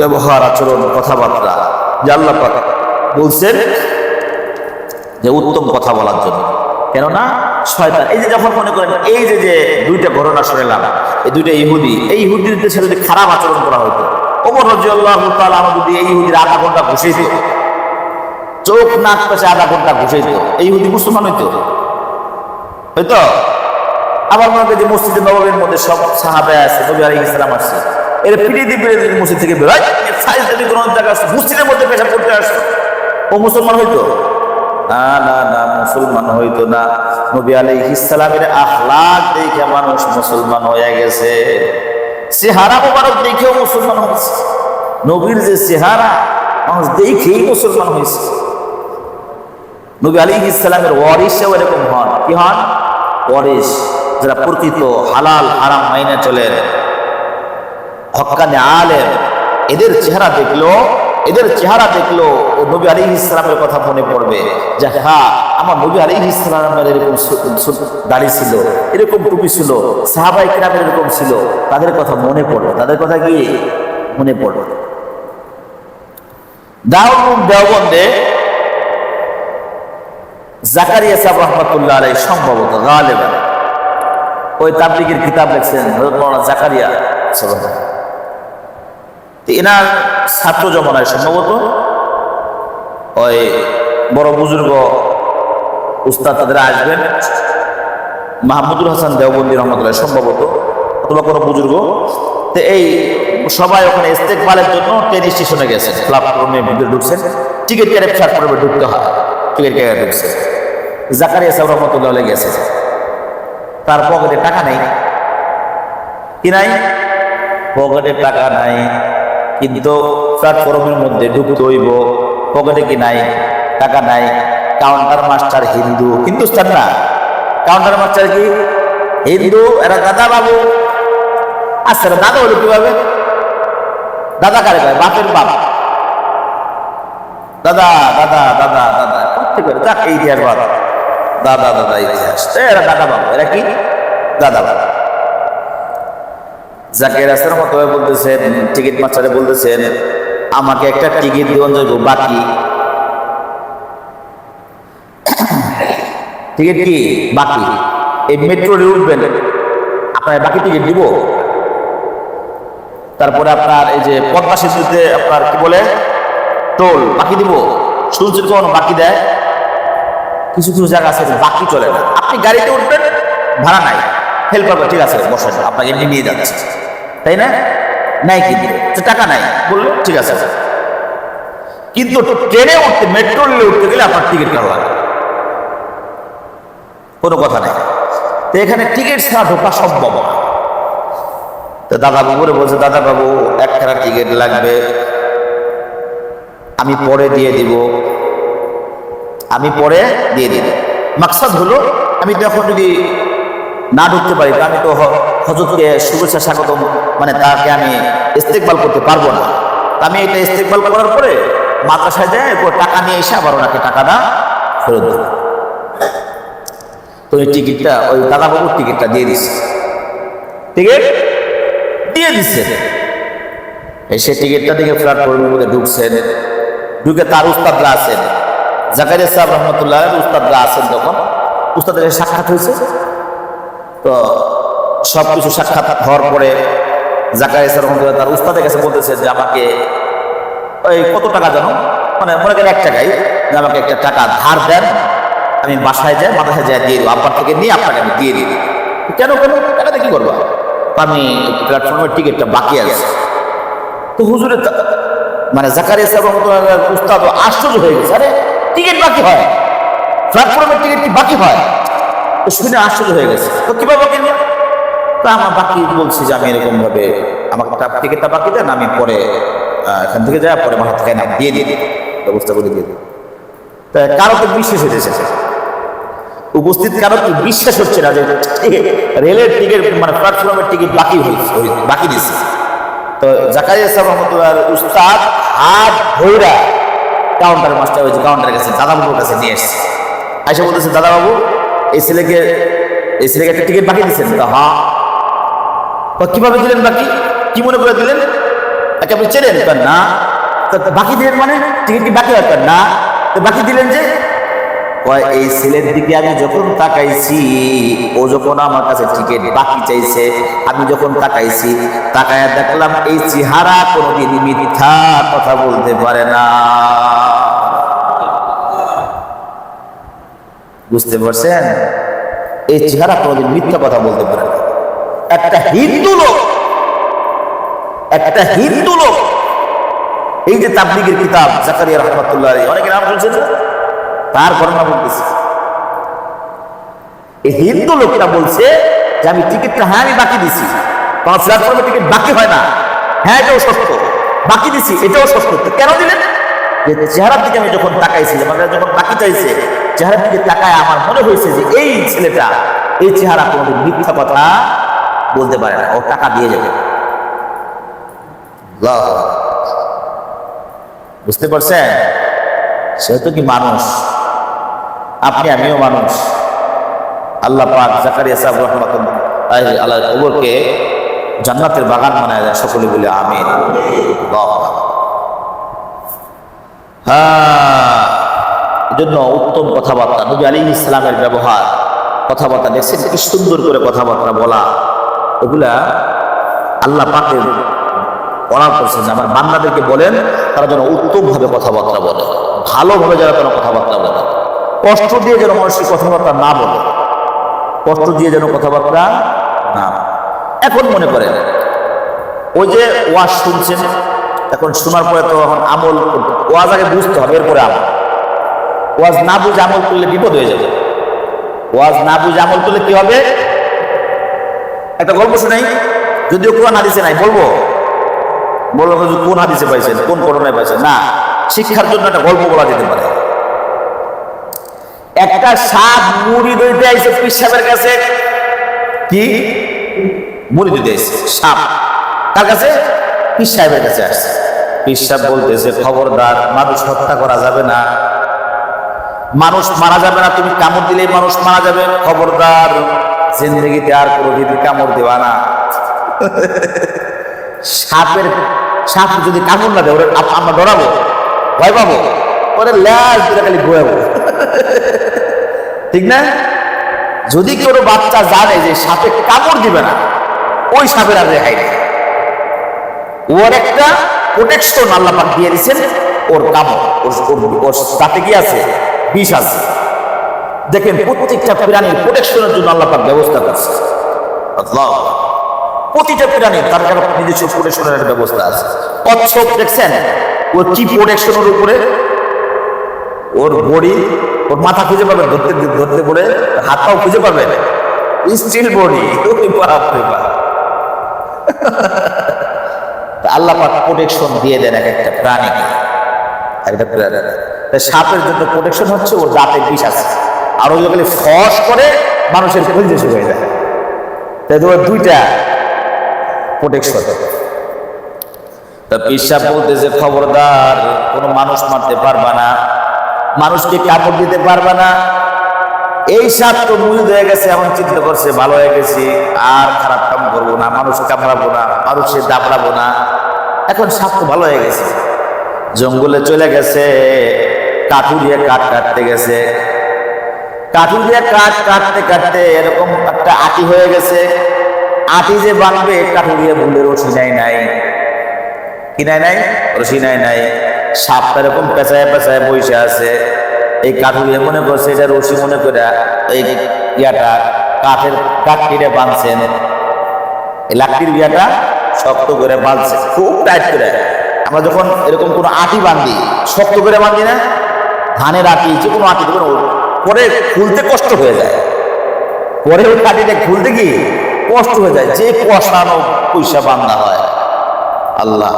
ব্যবহার, আচরণ, কথাবার্তা, যে আল্লাহ পাক বলছেন যে উত্তম কথা বলার জন্য। কেননা শয়তান, এই যে যখন মনে করেন এই যে দুইটা ঘটনা শুনলাম, এই দুইটা ইহুদি, এই ইহুদিদের সাথে যদি খারাপ আচরণ করা হতো, ওমর রাদিয়াল্লাহু তাআলা যদি এই ইহুদির আধা ঘন্টা ঘুষাইত, চোখ নাক পেছে আধা ঘন্টা ঘুষাইত, এই ইহুদি মুসলমান হইতো? আবার মনে করি যে মসজিদে নববীর মধ্যে সব সাহাবা আছে, নবী আলাইহিস সালাম আসছে, এর পিড়িতে মসজিদ থেকে বেরোয়, কোন জায়গা মসজিদের মধ্যে পেশাব করতে আসতো, ও মুসলমান হইতো? না না না, মুসলমান হইতো না। নবী আলাইহিস সালামের আখলাক দেখে মানুষ মুসলমান হয়ে গেছে। চেহারা মোবারক দেখেও মুসলমান হয়েছে। নবীর যে চেহারা, মানুষ দেখেই মুসলমান হয়েছে। নবী আলাইহিস সালামের ওয়ারিসও এরকম হন। কি হন? ওয়ারিস, যারা প্রকৃত হালাল হারাম মাইনে চলেন, হক্কানে আলেম, এদের চেহারা দেখলো ও নবী আলাইহিস সালামের কথা মনে পড়বে যে হ্যাঁ, আমার নবী আলাইহিস সালামের এরকম দাড়ি ছিল, এরকম টুপি ছিল, সাহাবায়ে কেরামের এরকম ছিল, তাদের কথা মনে পড়বে। তাদের কথা কি মনে পড়বে? দারুল দেওবন্দে জাকারিয়া সাহেব রাহমাতুল্লাহ আলাইহি সম্ভবত গালিবান ওই তাবলীগের কিতাব লিখছেন হযরত মাওলানা জাকারিয়া সাহেব। এনার ছাত্র জমানায় সম্ভবত ওই বড় বুজুর্গ উস্তাদ তাদের আসবেন, মাহমুদুল হাসান দেওবন্দি রহমতুল্লাহ সম্ভবত, অথবা কোনো বুজুর্গ। তো এই সবাই ওখানে ইস্তেকবালের জন্য ট্রেন স্টেশনে গেছেন, প্ল্যাটফর্মে ভিতরে ঢুকছেন, টিকিট কেটে প্ল্যাটফর্মে ঢুকতে হয়, টিকিট কেটে ঢুকছে। জাকারিয়া সাহেব রহমতুল্লাহ গেছে, তার পকেটে টাকা নাই। কি নাই? পকেটে টাকা নাই, কিন্তু প্ল্যাটফর্মের মধ্যে ঢুকতে হইব, পকেটে কি নাই? টাকা নাই। কাউন্টার মাস্টার হিন্দুস্তান না, কাউন্টার মাস্টার কি হিন্দু। এরা দাদা বাবু আচ্ছা, দাদা হলো কিভাবে? দাদা কারে কয়? বাপের বাপ, দাদা দাদা দাদা দাদা করতে পারে, যাক এই ইতিহাস বাদ, দাদা দাদা ইতিহাস। এরা দাদা বাবু, এরা কি দাদা বাবু। জাকির হাসানের মতো বলতেছেন, টিকিট মাস্টারে বলতেছেন, আমাকে একটা টিকিট দিবেন যাইব বাকি। টিকিট কি বাকি? এই মেট্রোতে উঠবেন, আপনার বাকি টিকিট দিব। তারপরে আপনার এই যে পদ্মা সেতুতে আপনার কি বলে টোল বাকি দিব। শুনছেন কখনো বাকি দেয়? কিছু কিছু জায়গা আছে বাকি চলে না। আপনি গাড়িতে উঠবেন, ভাড়া নাই, ফেল করবেন, ঠিক আছে বসেন, আপনাকে এমনি নিয়ে যাচ্ছে, তাই না? নাই কিন্তু টাকা নাই বললো, ঠিক আছে। কিন্তু ট্রেনে উঠতে, মেট্রো রেলে উঠতে গেলে আপনার টিকিট কাটা লাগে, কোনো কথা নেই। তো এখানে টিকিট ছাড়া ঢোকা সম্ভব না। তো দাদা বাবুরে বলছে, দাদা বাবু একখানা টিকিট লাগবে, আমি পরে দিয়ে দিব, আমি পরে দিয়ে দিব। মাকসাদ হলো, আমি তো এখন যদি না ঢুকতে পারি, আমি তো হযরতকে শুভেচ্ছা স্বাগতম, মানে তাকে আমি ইস্তেকবাল করতে পারবো না। আমি এটা ইস্তেকবাল করার পরে মাদ্রাসায় যাই, এরপর টাকা নিয়ে এসে আবার ওনাকে টাকাটা ফেরত দেব। তো এই টিকিটটা, ওই দাদা বাবুর টিকিটটা দিয়ে দিচ্ছে, টিকিট দিয়ে দিচ্ছে। সে টিকিটটা দেখে প্ল্যাটফর্মের মধ্যে ঢুকছেন, ঢুকে তার উস্তাদরা আছেন, জাকারিয়া সাহেব রহমতুল্লাহ উস্তাদরা আছেন। তখন উস্তাদের সাক্ষাৎ হয়েছে। তো সবকিছু সাক্ষাৎ হওয়ার পরে জাকারিয়া সাহেব রহমতুল্লাহ তার উস্তাদের কাছে বলতেছেন যে আমাকে ওই কত টাকা জানো, মানে মনে করেন 1 টাকাই, যে আমাকে একটা টাকা ধার দেন, আমি বাসায় যাই, মাদ্রাসায় যাই দিয়ে দেবো, আব্বার থেকে নিয়ে আপনাকে আমি দিয়ে দিই। কেন কেন টাকাতে কি করবো? আমি প্ল্যাটফর্মের টিকিটটা বাকি আছে। তো হুজুরের মানে জাকারিয়া সাহেব রহমতুল্লাহ উস্তাদ আশ্চর্য হয়ে গেছে, আরে টিকিট বাকি হয়, প্ল্যাটফর্মের টিকিট কি বাকি হয়? তো শুনে আশ্চর্য হয়ে গেছে। তো কিভাবে বাকি? তা আমার বাকি বলছি যে আমি এরকম ভাবে আমার টিকিটটা বাকি দেন, আমি পরে এখান থেকে যাই, পরে আমার হাত থেকে না দিয়ে দিই, ব্যবস্থা করে দিয়ে দিই। তা কারো তো বিশ্বাস হয়েছে, উপস্থিত কারো কি বিশ্বাস হচ্ছে না যে রেলের টিকিট মানে প্ল্যাটফর্মের টিকিট বাকি দিচ্ছে। তো জাকারিয়া সাহেব রহমতুল্লাহ উস্তাদ হাত ভৈরা কাউন্টার মাস্টার হয়েছে, কাউন্টারের কাছে দাদাবাবুর কাছে নিয়ে এসছে। আইসা বলতেছে, দাদাবাবু এই ছেলেকে একটা টিকিট বাকি দিচ্ছেন? হ্যাঁ। কিভাবে দিলেন বাকি? কি মনে করে দিলেন? তাকে আপনি চেনেন? না। বাকি দিলেন মানে টিকিট কি বাকি হয়? না। তো বাকি দিলেন যে? এই ছেলের দিকে আমি যখন তাকাইছি, ও যখন আমার কাছে টিকিট বাকি চাইছে, আমি যখন তাকাইছি, তাকায় দেখলাম এই চেহারা কোনোদিন মিথ্যা কথা বলতে পারে না। বুঝতে পারছেন? এই চেহারা কোনোদিন মিথ্যা কথা বলতে পারে না। একটা হিন্দু লোক এই যে তাবলীগের কিতাব জাকারিয়া রহমাতুল্লাহ আলাইহি, অনেকে নাম শুনছেন, তার ঘটনা বলতেছে। এই হিন্দু লোকটা বলছে যে আমি টিকিটটা, হ্যাঁ আমি বাকি দিছি, তোমার প্ল্যাটফর্মে টিকিট বাকি হয় না, হ্যাঁ এটাও সত্য, বাকি দিছি এটাও সত্য। কেন দিলেন? যে চেহারার দিকে আমি যখন তাকাইছি, যখন বাকি চাইছে, চেহারার দিকে তাকায় আমার মনে হয়েছে যে এই ছেলেটা, এই চেহারা কোনোদিন মিথ্যা কথা বলতে পারে না, ও টাকা দিয়ে যাবে। বুঝতে পারছেন? সেহেতু কি মানুষ, আপনি আমিও মানুষ। আল্লাহ পাক জাকারিয়া সাহেব রহমাতুল্লাহ আলাইহির কবরকে জান্নাতের বাগান বানায় দেয়, সকলে বলে আমিন। এজন্য উত্তম কথাবার্তা, নবী আলাইহিস সালামের ব্যবহার, কথাবার্তা দেখছেন কি সুন্দর করে কথাবার্তা বলা, এগুলা আল্লাহ পাকের অর্ডার করছেন। আমার বান্দাদেরকে বলেন তারা যেন উত্তম ভাবে কথাবার্তা বলে, ভালোভাবে যারা তারা কথাবার্তা বলে, কষ্ট দিয়ে যেন মানুষের কথাবার্তা না বলে, কষ্ট দিয়ে যেন কথাবার্তা না। এখন মনে করেন ওই যে ওয়াজ শুনছেন, এখন শোনার পরে তো এখন আমল, ওয়াজ আগে বুঝতে হবে, এরপরে আমল। ওয়াজ না বুঝে আমল করলে বিপদ হয়ে যাবে। ওয়াজ না বুঝে আমল করলে কি হবে? একটা গল্প শোনাই, যদিও কোরআন হাদিসে নাই, বলবো কোন হাদিসে পাইছেন, কোন করোনায় পাইছেন? না, শিক্ষার জন্য একটা গল্প বলা যেতে পারে। একটা সাপ মুড়ি দইতে আইছে পীর সাহেবের কাছে। কি মুড়ি দইতে আইছে সাপ? কার কাছে? পীর সাহেবের কাছে আসছে। পীর সাহেব বলতেছে, খবরদার, মানুষ হত্যা করা যাবে না, মানুষ মারা যাবে না, তুমি কামড় দিলেই মানুষ মারা যাবে, খবরদার, জিন্দেগিতে আর কোনোদিন কামড় দেওয়া না। সাপ যদি কামড় না দেয়, আমরা ডরাবো, ভয় পাবো, ওরে ল্যাজ দিলে খালি ঘুরাবো, ঠিক না? যদি কেউ বাচ্চা জানে যে সাপে কামড় দিবে না, ওই সাপের আর রেহাই নেই। ওর একটা প্রোটেকশন আল্লাহ পাক দিয়ে দিয়েছেন, ওর কামড়, ওর তাতে কি আছে? বিষ আছে। দেখেন প্রত্যেকটা প্রাণীর প্রোটেকশনের জন্য আল্লাহ পাক ব্যবস্থা করছে। প্রতিটা প্রাণীর তার নিজস্ব প্রোটেকশনের ব্যবস্থা আছে। কচ্ছপ দেখছেন, ওর কি প্রোটেকশনের উপরে? ওর বডি, ওর মাথা খুঁজে পাবেন, ধরতে পড়ে হাত পাও খুঁজে পাবেন, স্টিল বডি। আল্লাহ পাক প্রোটেকশন দিয়ে দেন এক একটা প্রাণীকে। সাপের জন্য প্রোটেকশন হচ্ছে ওর দাঁতে বিষ আছে, আর ওই যখন ফস করে মানুষের কলিজা শুরু হয়ে যায়। তাই তোমার দুইটা প্রোটেকশন। তা পীর সাহেব বলতেছে, খবরদার, কোনো মানুষ মারতে পারবা না, মানুষকে কাপড় দিতে পারবা না। এই সাপ তো মুহিত হয়ে গেছে, এমন চিন্তা করছে, ভালো হয়ে গেছি, আর খারাপ কাম করবো না, মানুষ কামড়াবো না, মানুষের দাবড়াবো না। এখন সাপ তো ভালো হয়ে গেছে, জঙ্গলে চলে গেছে, কাঠুরিয়া কাঠ কাটতে গেছে। কাঠুরিয়া কাঠ কাটতে কাটতে এরকম একটা আটি হয়ে গেছে। আটি যে বানবে, কাঠুরিয়া ভুলে রশি নাই, কি নাই, রশি নাই। সাপটা এরকম পেঁচায় পেঁচায় বসে আছে। এই কাঠুরিয়া মনে করছে এটা রশি মনে করে এই ইয়াটা কাঠের কাঠটিটা বাঁধছেন, এই লাকড়ির ইয়াটা শক্ত করে বাঁধছে, খুব টাইট করে। আমরা যখন এরকম কোনো আটি বাঁধি, শক্ত করে বাঁধি না, ধানের আটি, যে কোনো আটি দেখুন, পরে খুলতে কষ্ট হয়ে যায়, পরে ওই কাঠিটা খুলতে কি কষ্ট হয়ে যায়, যে কষানো পয়সা বান্ধা হয়। আল্লাহ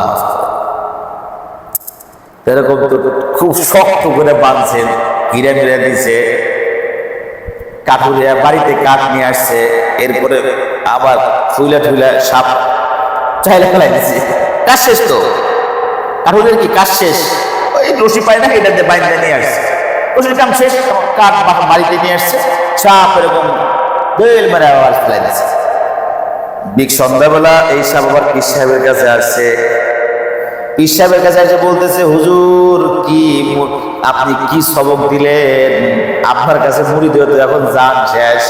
এরকম তো খুব শক্ত করে বাঁধছেন, ঘিরে ফিরে দিছে, কাঠুরিয়া বাড়িতে কাঠ নিয়ে আসছে, এরপরে আবার ফুলে ঠুলে সাপ চাইলে ফেলাই দিচ্ছে। কাজ শেষ তো, কাঠুরিয়ার কি কাজ শেষ? ওই রশি পায় না, এটাতে বাইরে নিয়ে আসছে, রশির কাম শেষ, কাঠ বাড়িতে নিয়ে আসছে, সাপ এরকম বেল মেরে আবার ফেলাই দিচ্ছে। বিগ সন্ধ্যাবেলা এই সাপ আবার পীর সাহেবের কাছে আসছে। পীর সাহেবের কাছে এসে বলতেছে, হুজুর কি আপনি কি সবক দিলেন? আপনার কাছে মুড়ি দিয়ে তো এখন জান শেষ।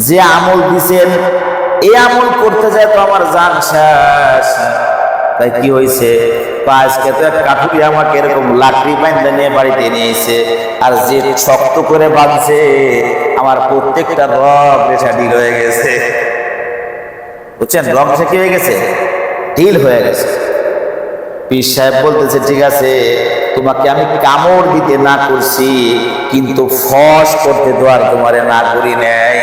যে আমল দিছেন এই আমল করতে যায় তো আমার জান শেষ। তাই কি হয়েছে? আজকে তো এক কাঠুরি আমাকে এরকম লাকড়ি বাঁধা নিয়ে বাড়িতে নিয়ে এসে, আর যে শক্ত করে বাঁধছে আমার প্রত্যেকটা রগ রেশা ঢিল হয়ে গেছে। বুঝছেন, রগ রেশা কি হয়ে গেছে? ঢিল হয়ে গেছে। পীর সাহেব বলতেছে, ঠিক আছে, তোমাকে আমি কামড় দিতে না করছি, কিন্তু ফস করতে দেওয়ার তোমারে না করি নাই।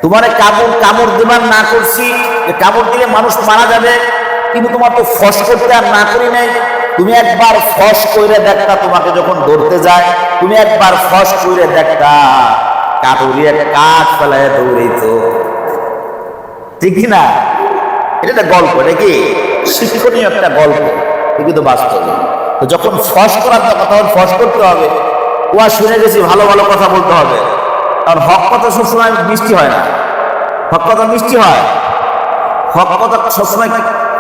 তোমারে কামড় দেবার না করছি, কামড় দিলে মানুষ মারা যাবে, কিন্তু তোমার তো ফস করতে আর না করি নাই। তুমি একবার ফস কইরে দেখতা, তোমাকে যখন ধরতে যায় তুমি একবার ফস কইরে দেখতা, কাঠুরিয়া কাঠ ফেলায় দৌড়াইতো। ঠিক না? এটা একটা গল্প, এটা কি শিক্ষণীয় একটা গল্প, কিন্তু বাস্তব। তো যখন ফস করার কথা, তখন ফস করতে হবে। ও আর শুনে গেছি ভালো ভালো কথা বলতে হবে, কারণ হক কথা সবসময় মিষ্টি হয় না। হক কথা মিষ্টি হয়, হক কথা সবসময়,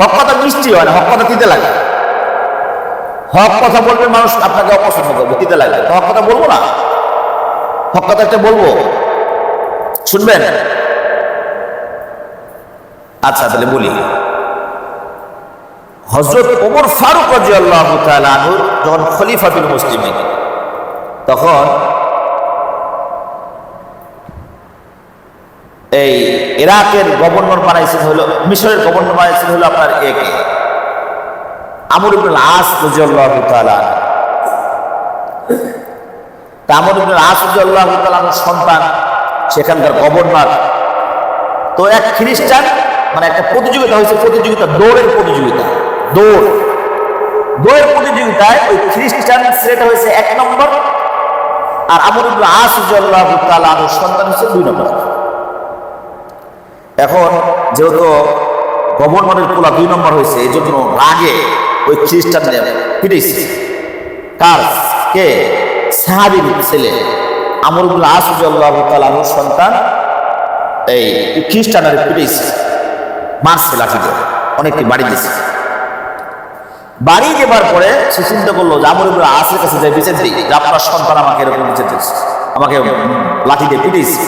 হক কথা মিষ্টি হয় না, হক কথা তিতে লাগে। হক কথা বলবে মানুষ আপনাকে অপছন্দ করবে, তিতে লাগে। তো হক কথা বলবো না, হক কথা একটা বলবো, শুনবেন? আচ্ছা তাহলে বলি। হযরত ওমর ফারুক রাদিয়াল্লাহু তাআলা আনহু যখন খলিফাতুল মুসলিমিন, তখন এই ইরাকের গভর্নর বানাইছেন হলো, মিশরের গভর্নর বানাইছেন হলো আপনার একে আমর ইবনুল আস রাদিয়াল্লাহু তাআলা। আমর ইবনুল আস রাদিয়াল্লাহু তাআলার সন্তান সেখানকার গভর্নর। তো এক খ্রিস্টান, মানে একটা প্রতিযোগিতা হয়েছে, প্রতিযোগিতা দৌড়ের প্রতিযোগিতা, দৌড়ের প্রতিযোগিতায় ওই খ্রিস্টান ছেলেটা হয়েছে 1 নম্বর, আর আমর ইবনুল আস রাদিয়াল্লাহু তাআলা সন্তান হচ্ছে 2 নম্বর। এখন যেহেতু গভর্নরের পোলা 2 নম্বর হয়েছে, এই জন্য রাগে ওই খ্রিস্টানদের পিটাইছে। কার? কে? সাহাবীর ছেলে আমর ইবনুল আস রাদিয়াল্লাহু তাআলা সন্তান এই খ্রিস্টানের পিটাইছে, মারছে লাঠি দিয়ে, অনেককে বাড়ি দিয়েছে। বাড়ি দেবার পরে সে চিন্তা করলো যে আমর ইবনুল আসের কাছে যাই বিচার দিই, যে আপনার সন্তান আমাকে এরকম বিচার দিচ্ছে, আমাকে লাঠি দিয়ে পিটাইছে।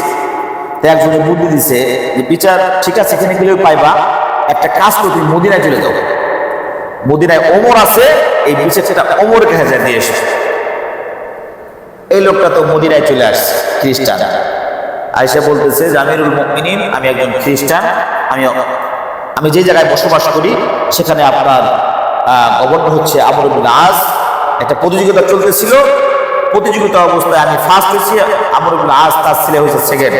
তাই একজনে বুদ্ধি দিছে যে বিচার ঠিক আছে, এখানে গেলেও পাইবা, একটা কাজ করে তুমি মদিনায় চলে যাও, মদিনায় ওমর আছে, এই বিচার সেটা ওমরের কাছে যা দিয়ে এসে। এই লোকটা তো মদিনায় চলে আসছে, খ্রিস্টান। আয়েশা বলতেছে যে আমিরুল মুমিনিন, আমি একজন খ্রিস্টান, আমি যে জায়গায় বসবাস করি সেখানে আপনার গভর্নর হচ্ছে আমর ইবনুল আস। একটা প্রতিযোগিতা চলতেছিল, প্রতিযোগিতা অবস্থায় আমি ফার্স্ট হয়েছি, আমর ইবনুল আস তার ছেলে হয়েছে সেকেন্ড।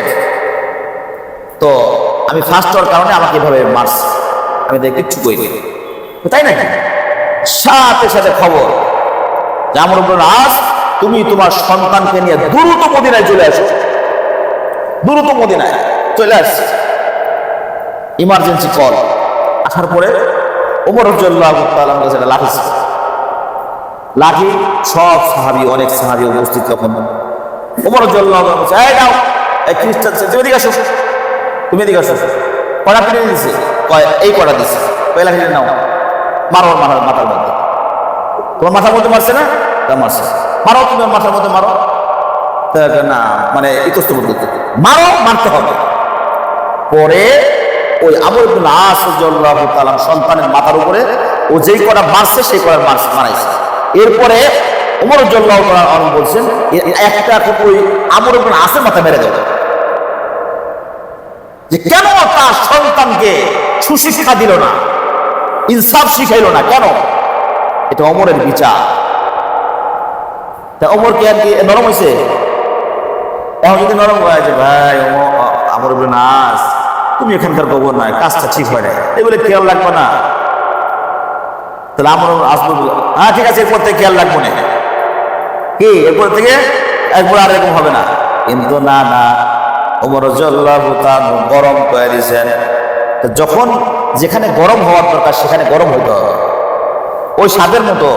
তো আমি ফার্স্ট হওয়ার কারণে আমাকে এভাবে মারছে, আমি দেখে কিচ্ছু করিনি, তাই নাকি? সাথে সাথে খবর যে আমর ইবনুল আস, তুমি তোমার সন্তানকে নিয়ে দ্রুত মদিনায় চলে আসো, দ্রুত মদিনায় চলে আসছে। ইমার্জেন্সি কল আসার পরে ওমর রাদিয়াল্লাহু তাআলা কাছে লাঠি ছিল, লাঠি সব সাহাবী, অনেক সাহাবী উপস্থিত। তখন ওমর রাদিয়াল্লাহু তাআলা বলছে, এই নাও, এই খ্রিস্টান তুমি এদিকে আসো, তুমি এদিকে আসো। কড়া পিটে দিয়েছে, এই কড়া দিছে, পয়লা পিটে নাও, মারো মাথার মধ্যে। তোমার মাথার মধ্যে মারছে না? তা মারছে, মারো, তুমি মাথার মধ্যে মারো। না মানে ইতস্তত করতে মারো, মারতে হবে। পরে ওই আমর ইবনুল আস রাদিয়াল্লাহু তাআলা সন্তানের মাথার উপরে ও যেই কড়া মারছে সেই কড়া মারাইছে। এরপরে ওমর রাদিয়াল্লাহু তাআলা বলছেন, একটা ওই আমর ইবনুল আসের মাথা মেরে দেবে, যে কেন তার সন্তানকে সুশিক্ষা দিল না, ইনসাফ শিখাইল না, কেন? এটা ওমরের বিচার। তা ওমর কি আর কি নরম হয়েছে? এখন যদি নরম হয় যে ভাই আমর ইবনে আস, তুমি এখানকার গভর্নর নয়, কাজটা ঠিক হয় না, এগুলো খেয়াল রাখবো না। তাহলে আমর আসবো, হ্যাঁ ঠিক আছে, এরপর থেকে খেয়াল রাখবো না, কি এরপর থেকে একবার আর এরকম হবে না। কিন্তু না না, ওমর রাদিয়াল্লাহু তাআলা গরম করে দিয়েছেন। যখন যেখানে গরম হওয়ার দরকার সেখানে গরম হইতে হবে। ওই স্বাদের মতো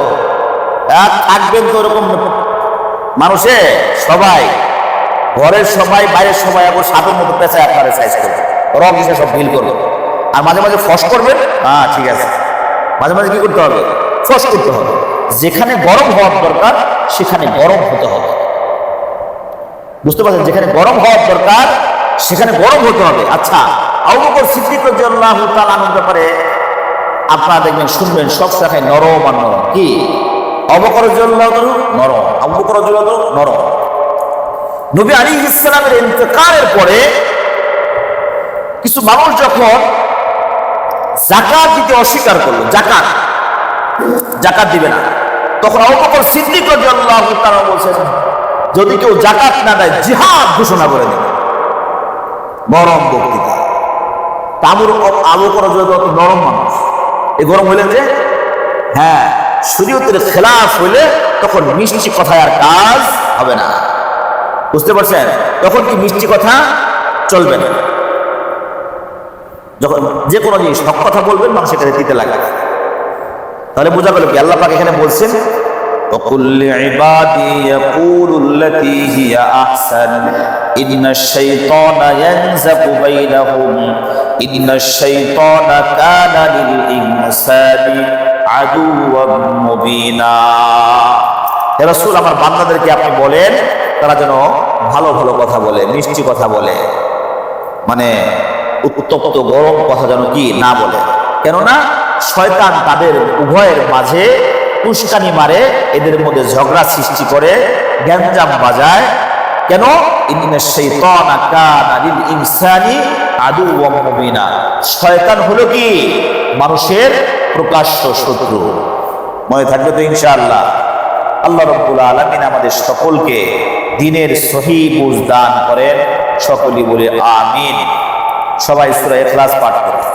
থাকবেন তো ওরকম মানুষে সবাই, ঘরের সবাই বাইরের সবাই এখন স্বাদের মতো পেঁচায় আপনারা সাইজ করবে, রং হিসেবে সব ফিল করবে। আর মাঝে মাঝে ফস করবেন, হ্যাঁ ঠিক আছে, মাঝে মাঝে কি করতে হবে, ফস করতে হবে। যেখানে গরম হওয়ার দরকার সেখানে গরম হতে হবে, বুঝতে পারছেন? যেখানে গরম হওয়ার দরকার সেখানে গরম হতে হবে। আচ্ছা, আবু বকর সিদ্দিক রাদিয়াল্লাহু তাআলা আনহুর ব্যাপারে আপনারা দেখবেন, শুনবেন সব শাখায় নরম আর নরম। কি আবু বকর রাদিয়াল্লাহু তাআলা নরম, আবু বকর রাদিয়াল্লাহু তাআলা নরম। নবী আলাইহিস সালামের ইন্তেকালের পরে কিছু মানুষ যখন যাকাত দিতে অস্বীকার করলো, যাকাত দিবে না, তখন আবু বকর সিদ্দিক রাদিয়াল্লাহু তাআলা বলছেন, যদি কেউ যাকাত না দেয় জিহাদ ঘোষণা করে দেবে। নরম বক্তৃতা। আবু বকর রাদিয়াল্লাহু তাআলা নরম মানুষ। এই গরম হইলেন যে, হ্যাঁ শরীয়তের খেলাফ হইলে তখন মিষ্টি কথায় আর কাজ হবে না, বুঝতে পারছেন? তখন কি মিষ্টি কথা চলবে না। যখন যে কোনো জিনিস হক কথা বলবেন, মানুষ সেটাতে দিতে লাগে। তাহলে বোঝা গেল কি আল্লাহ পাক এখানে বলছেন, وَقُلْ لِعِبَادِي يَقُولُوا الَّتِي هِيَ أَحْسَنُ إِنَّ الشَّيْطَانَ يَنزَغُ بَيْنَهُمْ إِنَّ الشَّيْطَانَ كَانَ لِلْإِنسَانِ عَدُوًّا مُبِينًا। হে রাসূল, আমার বান্দাদেরকে আপনি বলেন তারা যেন ভালো ভালো কথা বলে, মিষ্টি কথা বলে, মানে উত্তপ্ত গরম কথা যেন কি না বলে। কেননা শয়তান তাদের উভয়ের মাঝে উস্কানি মারে, এদের মধ্যে ঝগড়া সৃষ্টি করে, গ্যাঞ্জাম বাজায়। কেন? ইন্নাশ শাইতানা কানা লিল ইনসানি আদুওয়াম মুবিনা। শয়তান হলো কি মানুষের প্রকাশ্য শত্রু। মনে থাকবে তো ইনশাআল্লাহ। আল্লাহ রাব্বুল আলামিন আমাদের সকলকে দ্বীনের সহিহ বুঝ দান করেন। সকলেই বলে আমিন। সবাই সূরা ইখলাস পাঠ করুন।